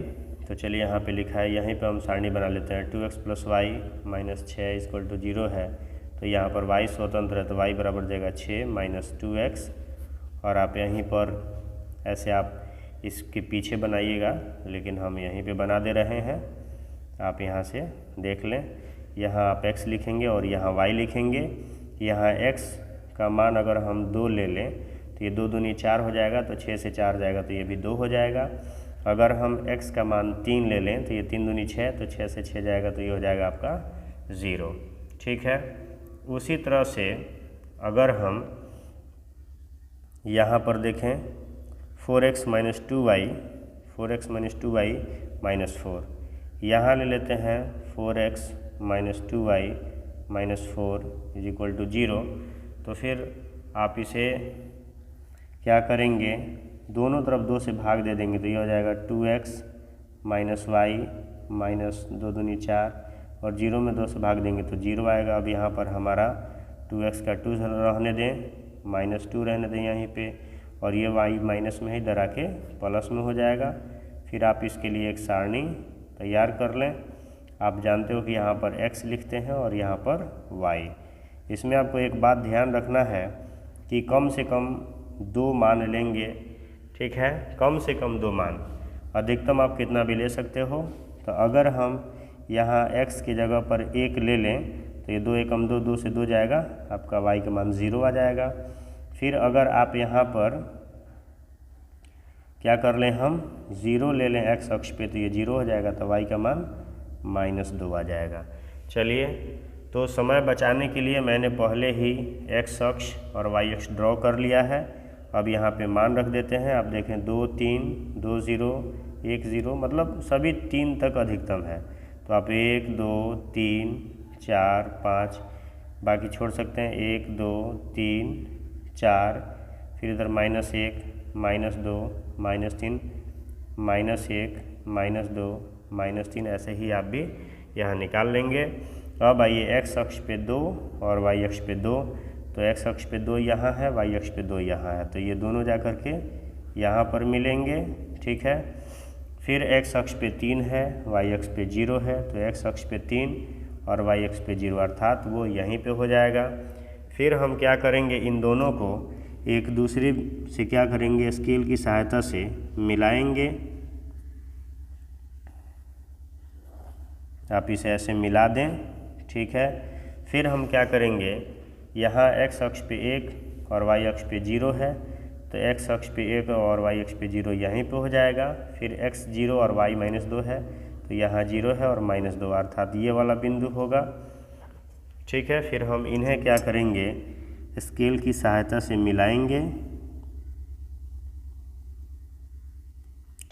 तो चलिए यहाँ पे लिखा है, यहीं पे हम सारणी बना लेते हैं। 2x + y - 6 = 0 है, तो यहाँ पर y स्वतंत्र है, तो y बराबर जाएगा 6 - 2x। और आप यहीं पर ऐसे आप इसके पीछे बनाइएगा, लेकिन हम यहीं पे बना दे रहे हैं, आप यहाँ से देख लें। यहाँ आप x लिखेंगे और यहाँ y लिखेंगे। यहाँ x का मान अगर हम 2 ले लें तो ये 2 दूनी 4 हो जाएगा, तो 6 से 4 जाएगा तो ये भी 2 हो जाएगा। अगर हम x का मान 3 ले लें तो ये 3 दूनी 6, तो 6 से 6 जाएगा तो ये हो जाएगा आपका 0। ठीक है। उसी तरह से अगर हम यहाँ पर देखें 4x - 2y - 4, यहाँ ले लेते हैं 4x - 2y - 4 = 0। तो फिर आप इसे क्या करेंगे, दोनों तरफ 2 से भाग दे देंगे, तो ये हो जाएगा 2x - y - 2 दूनी 4, और 0 में 2 से भाग देंगे तो 0 आएगा। अब यहाँ पर हमारा 2x का 2 रहने दें, -2 रहने दें यहीं पे, और ये y माइनस में ही डरा के प्लस में हो जाएगा। फिर आप इसके लिए एक सारणी तैयार कर लें। आप जानते हो कि यहाँ पर x लिखते हैं और यहाँ पर y। इसमें आपको एक बात ध्यान रखना है कि कम से कम 2 मान लेंगे। ठीक है, कम से कम 2 मान, अधिकतम आप कितना भी ले सकते हो। तो अगर हम यहाँ x की जगह पर 1 ले लें तो ये 2 एकम 2, 2 से 2 जाएगा, आपका y का मान 0 आ जाएगा। फिर अगर आप यहाँ पर क्या कर लें, हम 0 ले लें x अक्ष पे, तो ये 0 हो जाएगा, तो y का मान -2 आ जाएगा। चलिए, तो समय बचाने के लिए मैंने पहले ही x अक्ष और y अक्ष ड्रॉ कर लिया है। अब यहाँ पे मान रख देते हैं। आप देखें 2 3 2 0 1 0, मतलब सभी 3 तक अधिकतम है। तो आप 1 2 3 4 5 बाकी छोड़ सकते हैं, 1 2 3 4, फिर इधर -1 -2 -3 -1 -2 -3, ऐसे ही आप भी यहाँ निकाल लेंगे। अब आइए x अक्ष पे 2 और y अक्ष पे 2, तो x अक्ष पे 2 यहाँ है, y अक्ष पे 2 यहाँ है, तो ये दोनों जा कर के यहाँ पर मिलेंगे। ठीक है। फिर x अक्ष पे 3 है, y अक्ष पे 0 है, तो x अक्ष पे 3 और y अक्ष पे 0, अर्थात वो यहीं पे हो जाएगा। फिर हम क्या करेंगे, इन दोनों को एक दूसरे से क्या करेंगे, स्केल की सहायता से मिलाएंगे। आप इसे ऐसे मिला दें। ठीक है। फिर हम क्या करेंगे, यहाँ x अक्ष पे 1 और y अक्ष पे 0 है, तो x अक्ष पे 1 और y अक्ष पे 0 यहीं पे हो जाएगा। फिर x 0 और y -2 है, तो यहाँ 0 है और -2, अर्थात ये वाला बिंदु होगा। ठीक है। फिर हम इन्हें क्या करेंगे, स्केल की सहायता से मिलाएंगे।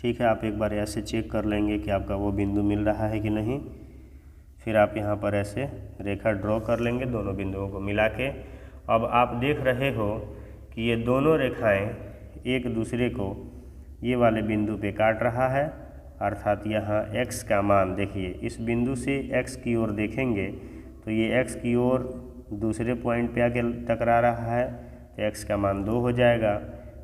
ठीक है। आप एक बार ऐसे चेक कर लेंगे कि आपका वो बिंदु मिल रहा है कि नहीं। फिर आप यहाँ पर ऐसे रेखा ड्रॉ कर लेंगे दोनों बिंदुओं को मिला के। अब आप देख रहे हो कि ये दोनों रेखाएं एक दूसरे को ये वाले बिंदु पे काट रहा है, अर्थात यहाँ x का मान देखिए, इस बिंदु से x की ओर देखेंगे तो ये x की ओर दूसरे पॉइंट पे आके टकरा रहा है, तो x का मान 2 हो जाएगा।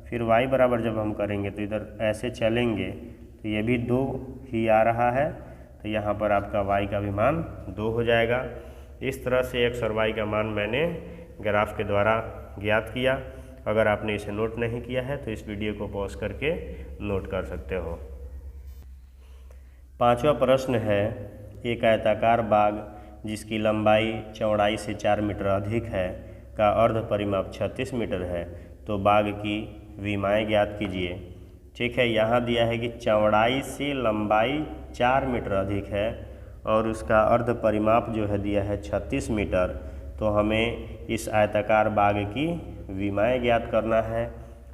फिर y बराबर जब हम करेंगे तो इधर ऐसे चलेंगे तो ये भी 2 ही आ रहा है, तो यहाँ पर आपका y का भी मान 2 हो जाएगा। इस तरह से x और y का मान मैंने ग्राफ के द्वारा ज्ञात किया। अगर आपने इसे नोट नहीं किया है तो इस वीडियो को पॉज करके नोट कर सकते हो। 5वां प्रश्न है, एक आयताकार बाग जिसकी लंबाई चौड़ाई से 4 मीटर अधिक है का अर्ध परिमाप 36 मीटर है, तो बाग की विमाएँ ज्ञात कीजिए। ठीक है। यहाँ दिया है कि चौड़ाई से लंबाई 4 मीटर अधिक है और उसका अर्ध परिमाप जो है दिया है 36 मीटर, तो हमें इस आयताकार बाग की विमाएँ ज्ञात करना है,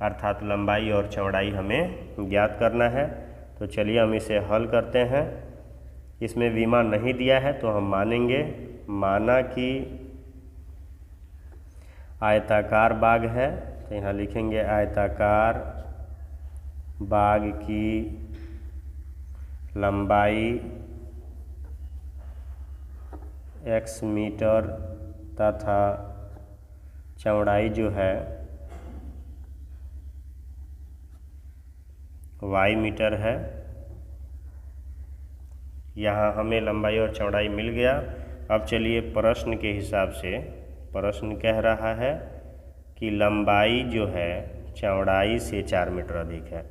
अर्थात लंबाई और चौड़ाई हमें ज्ञात करना है। तो चलिए हम इसे हल करते हैं। इसमें विमा नहीं दिया है तो हम मानेंगे, माना कि आयताकार बाग है, तो यहाँ लिखेंगे आयताकार बाग की लंबाई x मीटर तथा चौड़ाई जो है y मीटर है। यहाँ हमें लंबाई और चौड़ाई मिल गया। अब चलिए प्रश्न के हिसाब से, प्रश्न कह रहा है कि लंबाई जो है चौड़ाई से 4 मीटर अधिक है,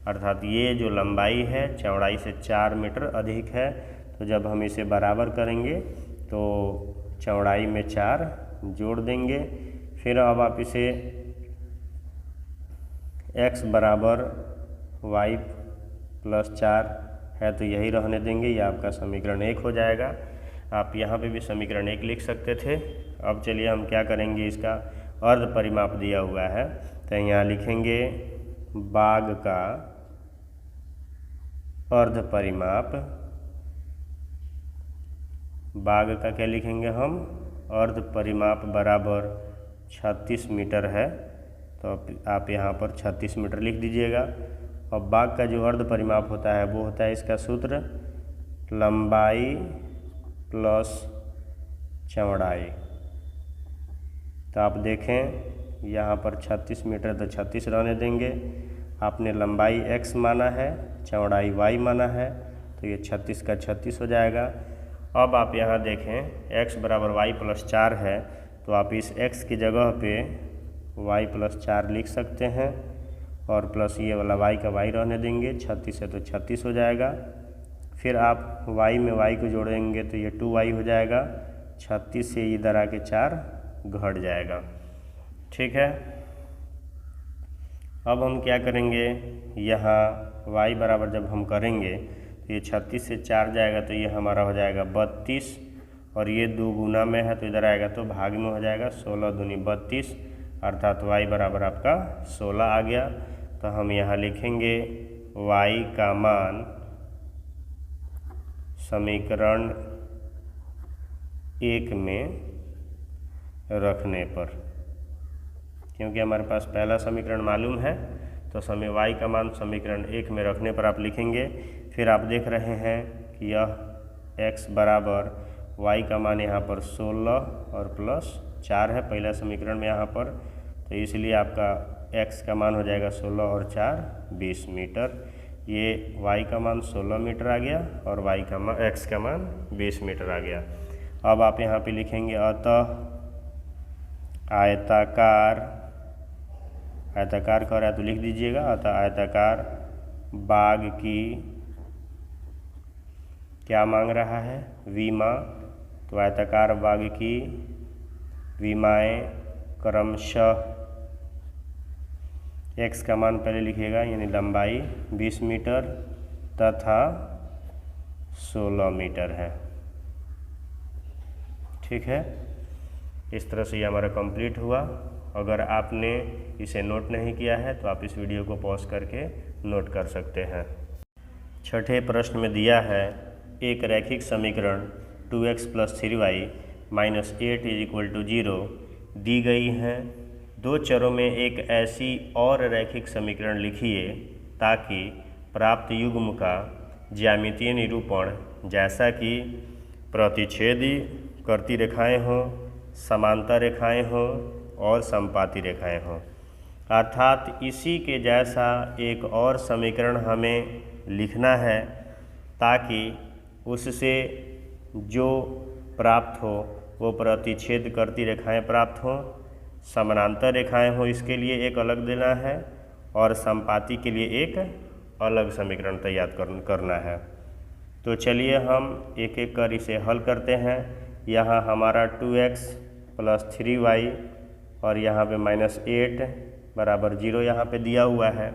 अर्थात ये जो लंबाई है चौड़ाई से 4 मीटर अधिक है। तो जब हम इसे बराबर करेंगे तो चौड़ाई में 4 जोड़ देंगे। फिर अब आप इसे x बराबर y प्लस 4 है तो यही रहने देंगे, यह आपका समीकरण 1 हो जाएगा। आप यहाँ पे भी समीकरण 1 लिख सकते थे। अब चलिए हम क्या करेंगे, इसका अर्ध परिमाप दिया हुआ है तो यहाँ लिखेंगे बाग का अर्ध परिमाप। बाग का क्या लिखेंगे हम, अर्ध परिमाप बराबर 36 मीटर है, तो आप यहाँ पर 36 मीटर लिख दीजिएगा। और बाग का जो अर्ध परिमाप होता है वो होता है इसका सूत्र लंबाई प्लस चौड़ाई। तो आप देखें यहाँ पर 36 मीटर तो 36 रहने देंगे। आपने लंबाई x माना है, चौड़ाई y माना है, तो ये 36 का 36 हो जाएगा। अब आप यहाँ देखें x बराबर y प्लस 4 है, तो आप इस x की जगह पे y प्लस 4 लिख सकते हैं और प्लस ये वाला y का y रहने देंगे। 36 है तो 36 हो जाएगा। फिर आप y में y को जोड़ेंगे तो ये 2y हो जाएगा। 36 से इधर आके 4 घट जाएगा। ठीक है, अब हम क्या करेंगे, यहाँ y बराबर जब हम करेंगे तो ये 36 से 4 जाएगा तो ये हमारा हो जाएगा 32, और ये 2 गुना में है तो इधर आएगा तो भाग में हो जाएगा। 16 दूनी 32, अर्थात y बराबर आपका 16 आ गया। तो हम यहाँ लिखेंगे y का मान समीकरण 1 में रखने पर, क्योंकि हमारे पास पहला समीकरण मालूम है तो समय y का मान समीकरण 1 में रखने पर आप लिखेंगे। फिर आप देख रहे हैं कि यह x बराबर y का मान यहाँ पर 16 और प्लस 4 है पहला समीकरण में यहाँ पर, तो इसलिए आपका x का मान हो जाएगा 16 और 4 20 मीटर। ये y का मान 16 मीटर आ गया और x का मान 20 मीटर आ गया। अब आप यहाँ पे लिखेंगे अतः आयताकार कह रहा है तो लिख दीजिएगा, अतः आयताकार बाग की क्या मांग रहा है, विमा। तो आयताकार बाग की विमाएं क्रमशः x का मान पहले लिखिएगा, यानी लंबाई 20 मीटर तथा 16 मीटर है। ठीक है, इस तरह से ये हमारा कंप्लीट हुआ। अगर आपने इसे नोट नहीं किया है तो आप इस वीडियो को पॉज करके नोट कर सकते हैं। छठे प्रश्न में दिया है एक रैखिक समीकरण 2x + 3y - 8 = 0 दी गई हैं। दो चरों में एक ऐसी और रैखिक समीकरण लिखिए ताकि प्राप्त युग्म का ज्यामितीय निरूपण जैसा कि प्रतिच्छेदी करती रेखाएं हों, समांतर रेखाएं हों और समपाती रेखाएं हों, अर्थात इसी के जैसा एक और समीकरण हमें लिखना है ताकि उससे जो प्राप्त हो वो प्रतिच्छेद करती रेखाएं प्राप्त हों, समानांतर रेखाएं हों, इसके लिए एक अलग देना है और समपाती के लिए एक अलग समीकरण तैयार करना है। तो चलिए हम एक एक कर इसे हल करते हैं। यहाँ हमारा 2x + 3y और यहाँ पे -8 बराबर 0 यहाँ पे दिया हुआ है।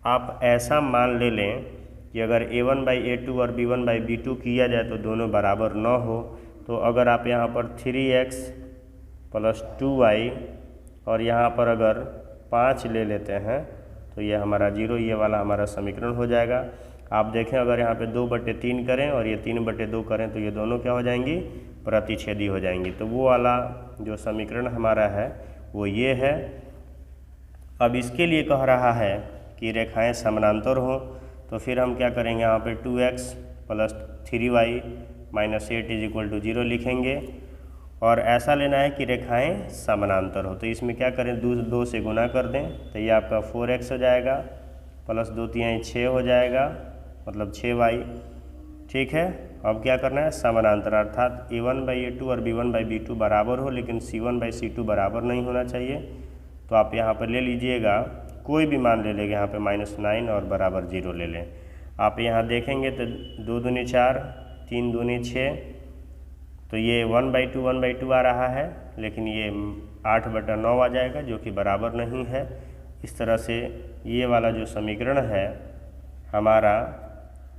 आप ऐसा मान ले लें कि अगर a1/a2 और b1/b2 किया जाए तो दोनों बराबर न हो, तो अगर आप यहाँ पर 3x + 2y और यहाँ पर अगर 5 ले लेते हैं तो ये हमारा 0, ये वाला हमारा समीकरण हो जाएगा। आप देखें अगर यहाँ पे 2/3 करें और ये 3/2 करें तो ये दोनों क्या हो जाएंगी, प्रतिच्छेदी हो जाएंगी। तो वो वाला जो समीकरण हमारा है वो ये है। अब इसके लिए कह रहा है कि रेखाएं समानांतर हों, तो फिर हम क्या करेंगे, यहाँ पे 2x + 3y -8 is equal to 0 लिखेंगे। और ऐसा लेना है कि रेखाएं समानांतर हो, तो इसमें क्या करें, 2 से गुना कर दें, तो ये आपका 4x हो जाएगा, प्लस 2 तिहाई 6 हो जाएगा, मतलब 6y। ठीक है, अब क्या करना है, समानांतर, अर्थात a1/a2 और b1/b2 बराबर हो, लेकिन c1/c2 बराबर नहीं होना चाहिए। तो आप यहाँ पर ले लीजिएगा, कोई भी मान ले लेंगे, यहाँ पे -9 और बराबर 0 ले लें। आप यहाँ देखेंगे तो 2 दूनी 4, 3 दूनी 6, तो ये 1/2 आ रहा है, लेकिन ये 8/9 आ जाएगा, जो कि बराबर नहीं है। इस तरह से ये वाला जो समीकरण है हमारा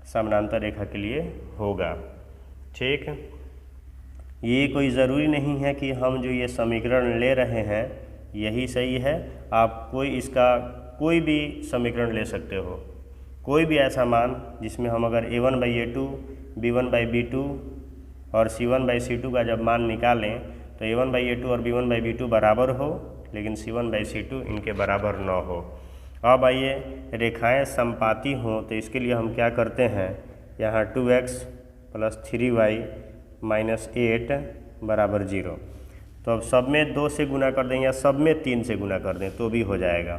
समानांतर रेखा के लिए होगा। ठीक, ये कोई ज़रूरी नहीं है कि हम जो ये समीकरण ले रहे हैं यही सही है। आप कोई भी समीकरण ले सकते हो, कोई भी ऐसा मान जिसमें हम अगर a1/a2, b1/b2 और c1/c2 का जब मान निकालें तो a1/a2 और b1/b2 बराबर हो, लेकिन c1/c2 इनके बराबर न हो। अब आइए, रेखाएं समपाती हों तो इसके लिए हम क्या करते हैं, यहाँ 2x + 3y - 8 बराबर 0। तो अब सब में 2 से गुना कर दें या सब में 3 से गुना कर दें तो भी हो जाएगा।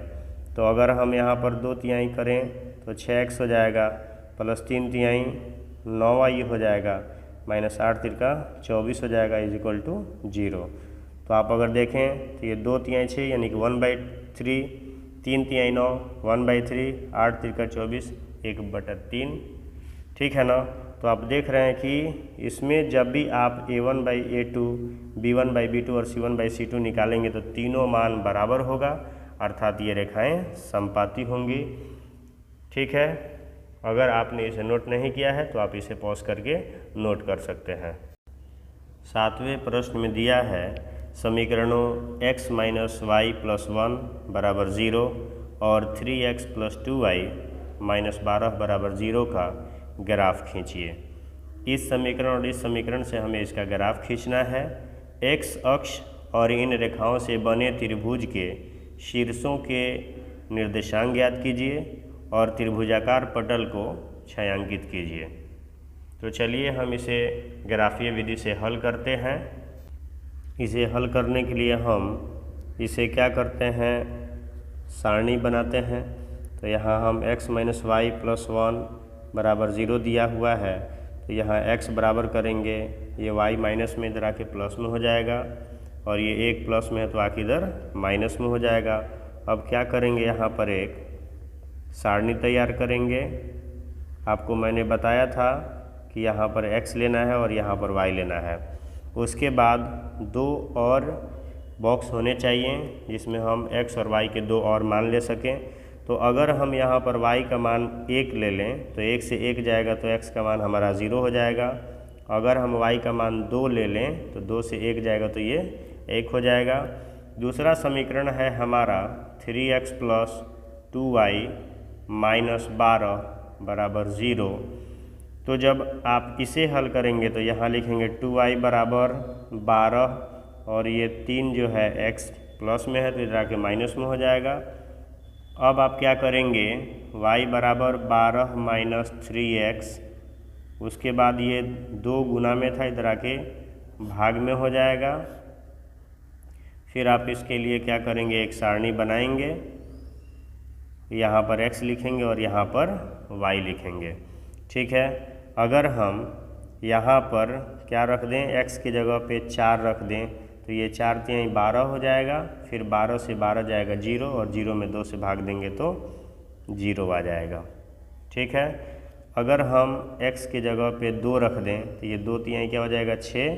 तो अगर हम यहाँ पर 2 तिहाई करें तो 6x हो जाएगा, प्लस 3 तिहाई 9y हो जाएगा, -8 तिरका 24 हो जाएगा, इज इक्वल टू 0। तो आप अगर देखें तो ये 2 तिहाई 6 यानी कि 1/3, 3 तिहाई 9 1/3, 8 तिरका 24, 1/3। ठीक है ना। तो आप देख रहे हैं कि इसमें जब भी आप a1/a2, b1/b2 और c1/c2 निकालेंगे तो तीनों मान बराबर होगा, अर्थात ये रेखाएं समपाती होंगी। ठीक है, अगर आपने इसे नोट नहीं किया है तो आप इसे पॉज करके नोट कर सकते हैं। 7वें प्रश्न में दिया है समीकरणों x - y + 1 बराबर 0 और 3x + 2y - 12 बराबर 0 का ग्राफ खींचिए। इस समीकरण और इस समीकरण से हमें इसका ग्राफ खींचना है। x अक्ष और इन रेखाओं से बने त्रिभुज के शीर्षों के निर्देशांक ज्ञात कीजिए और त्रिभुजाकार पटल को छायांकित कीजिए। तो चलिए हम इसे ग्राफीय विधि से हल करते हैं। इसे हल करने के लिए हम इसे क्या करते हैं, सारणी बनाते हैं। तो यहाँ हम x - y + 1 बराबर 0 दिया हुआ है, तो यहाँ x बराबर करेंगे, ये y माइनस में इधर आके प्लस में हो जाएगा, और ये 1 प्लस में है तो आके इधर माइनस में हो जाएगा। अब क्या करेंगे, यहाँ पर एक सारणी तैयार करेंगे। आपको मैंने बताया था कि यहाँ पर x लेना है और यहाँ पर y लेना है। उसके बाद 2 और बॉक्स होने चाहिए जिसमें हम x और y के 2 और मान ले सकें। तो अगर हम यहाँ पर y का मान 1 ले लें तो 1 से 1 जाएगा तो x का मान हमारा 0 हो जाएगा। अगर हम y का मान 2 ले लें तो 2 से 1 जाएगा तो ये 1 हो जाएगा। दूसरा समीकरण है हमारा 3x + 2y - 12 बराबर 0। तो जब आप इसे हल करेंगे तो यहाँ लिखेंगे 2y बराबर 12 और ये 3 जो है x प्लस में है तो इधर आके माइनस में हो जाएगा। अब आप क्या करेंगे, y बराबर 12 - 3x, उसके बाद ये 2 गुना में था इधर आके भाग में हो जाएगा। फिर आप इसके लिए क्या करेंगे, एक सारणी बनाएंगे, यहाँ पर x लिखेंगे और यहाँ पर y लिखेंगे। ठीक है, अगर हम यहाँ पर क्या रख दें, x की जगह पे 4 रख दें तो ये 4 तिहाई 12 हो जाएगा। फिर 12 से 12 जाएगा 0 और 0 में 2 से भाग देंगे तो 0 आ जाएगा। ठीक है, अगर हम x की जगह पे 2 रख दें तो ये 2 तिहाई क्या हो जाएगा 6,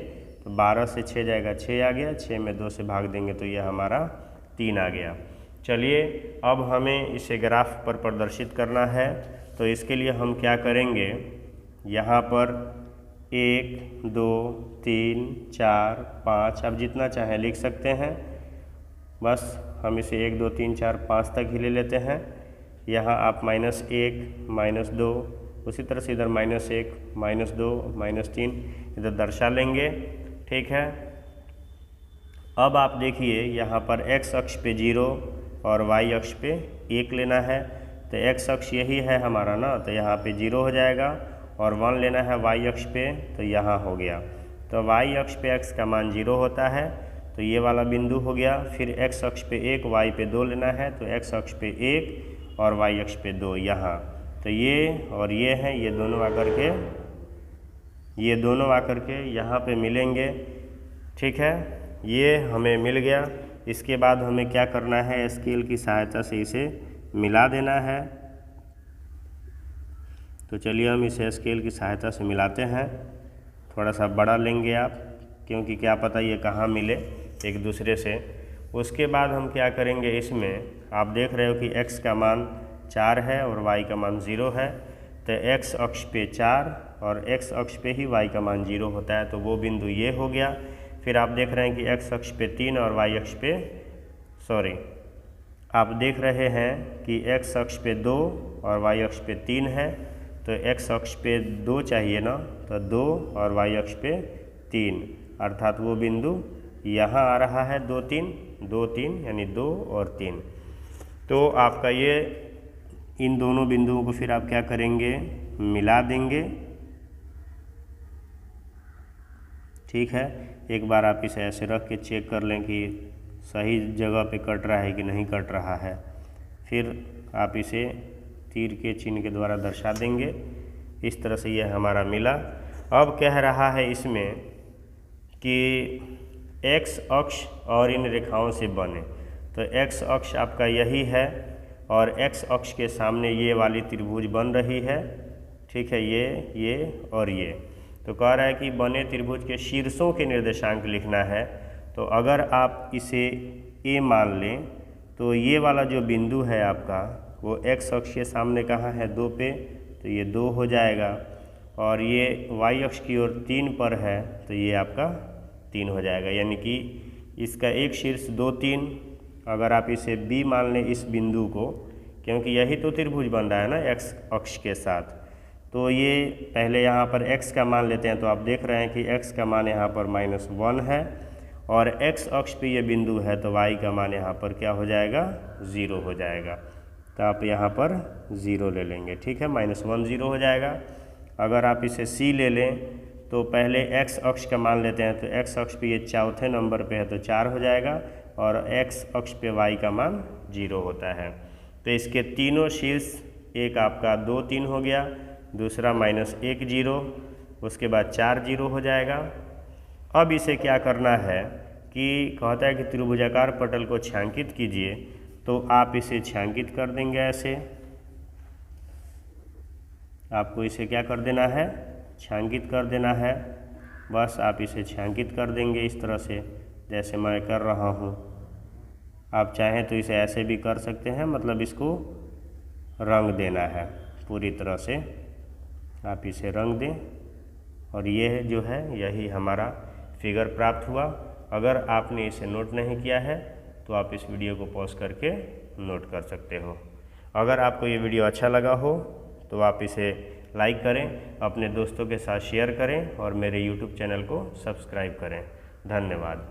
तो 12 से 6 जाएगा 6 आ गया, 6 में 2 से भाग देंगे तो ये हमारा 3 आ गया। चलिए अब हमें इसे ग्राफ पर प्रदर्शित करना है। तो इसके लिए हम क्या करेंगे, यहाँ पर 1 2 3 4 5 आप जितना चाहें लिख सकते हैं, बस हम इसे 1 2 3 4 5 तक ही ले लेते हैं। यहाँ आप -1 -2 उसी तरह से इधर -1 -2 -3 इधर दर्शा लेंगे। ठीक है, अब आप देखिए यहाँ पर x अक्ष पे 0 और y अक्ष पे 1 लेना है। तो x अक्ष यही है हमारा ना, तो यहाँ पे 0 हो जाएगा और 1 लेना है y अक्ष पे, तो यहाँ हो गया। तो y अक्ष पे x का मान 0 होता है, तो ये वाला बिंदु हो गया। फिर x अक्ष पे 1, y पे 2 लेना है, तो x अक्ष पे 1 और y अक्ष पे 2 यहाँ। तो ये और ये हैं, ये दोनों आकर के यहाँ पे मिलेंगे। ठीक है, ये हमें मिल गया। इसके बाद हमें क्या करना है, स्केल की सहायता से इसे मिला देना है। तो चलिए हम इसे स्केल की सहायता से मिलाते हैं। थोड़ा सा बड़ा लेंगे आप, क्योंकि क्या पता ये कहाँ मिले एक दूसरे से। उसके बाद हम क्या करेंगे, इसमें आप देख रहे हो कि x का मान 4 है और y का मान 0 है। तो x अक्ष पे 4 और x अक्ष पे ही y का मान 0 होता है, तो वो बिंदु ये हो गया। फिर आप देख रहे हैं कि x अक्ष पे 3 और y अक्ष पे आप देख रहे हैं कि x अक्ष पे 2 और y अक्ष पे 3 है। तो x अक्ष पे 2 चाहिए ना, तो 2 और y अक्ष पे 3, अर्थात वो बिंदु यहाँ आ रहा है 2 3 यानी 2 और 3। तो आपका ये इन दोनों बिंदुओं को फिर आप क्या करेंगे, मिला देंगे। ठीक है, एक बार आप इसे ऐसे रख के चेक कर लें कि सही जगह पे कट रहा है कि नहीं कट रहा है। फिर आप इसे तीर के चिन्ह के द्वारा दर्शा देंगे। इस तरह से यह हमारा मिला। अब कह रहा है इसमें कि x अक्ष और इन रेखाओं से बने। तो x अक्ष आपका यही है और x अक्ष के सामने ये वाली त्रिभुज बन रही है। ठीक है, ये और ये। तो कह रहा है कि बने त्रिभुज के शीर्षों के निर्देशांक लिखना है। तो अगर आप इसे a मान लें, तो ये वाला जो बिंदु है आपका वो x अक्ष के सामने कहाँ है, 2 पे, तो ये 2 हो जाएगा। और ये y अक्ष की ओर 3 पर है, तो ये आपका 3 हो जाएगा। यानी कि इसका एक शीर्ष 2 3। अगर आप इसे b मान लें इस बिंदु को, क्योंकि यही तो त्रिभुज बन रहा है ना x अक्ष के साथ। तो ये पहले यहाँ पर x का मान लेते हैं। तो आप देख रहे हैं कि x का मान यहाँ पर -1 है और x अक्ष पे ये बिंदु है, तो y का मान यहाँ पर क्या हो जाएगा, 0 हो जाएगा। तो आप यहाँ पर 0 ले लेंगे। ठीक है, -1 0 हो जाएगा। अगर आप इसे c ले लें, तो पहले x अक्ष का मान लेते हैं। तो x अक्ष पे ये चौथे नंबर पे है, तो 4 हो जाएगा और x अक्ष पे y का मान 0 होता है। तो इसके तीनों शीर्ष, एक आपका 2 3 हो गया, दूसरा -1 0, उसके बाद 4 0 हो जाएगा। अब इसे क्या करना है कि कहता है कि त्रिभुजाकार पटल को छायांकित कीजिए। तो आप इसे छायांकित कर देंगे ऐसे। आपको इसे क्या कर देना है, छायांकित कर देना है। बस आप इसे छायांकित कर देंगे इस तरह से, जैसे मैं कर रहा हूँ। आप चाहें तो इसे ऐसे भी कर सकते हैं, मतलब इसको रंग देना है पूरी तरह से। आप इसे रंग दें और ये जो है यही हमारा फिगर प्राप्त हुआ। अगर आपने इसे नोट नहीं किया है तो आप इस वीडियो को पॉज करके नोट कर सकते हो। अगर आपको ये वीडियो अच्छा लगा हो तो आप इसे लाइक करें, अपने दोस्तों के साथ शेयर करें और मेरे YouTube चैनल को सब्सक्राइब करें। धन्यवाद।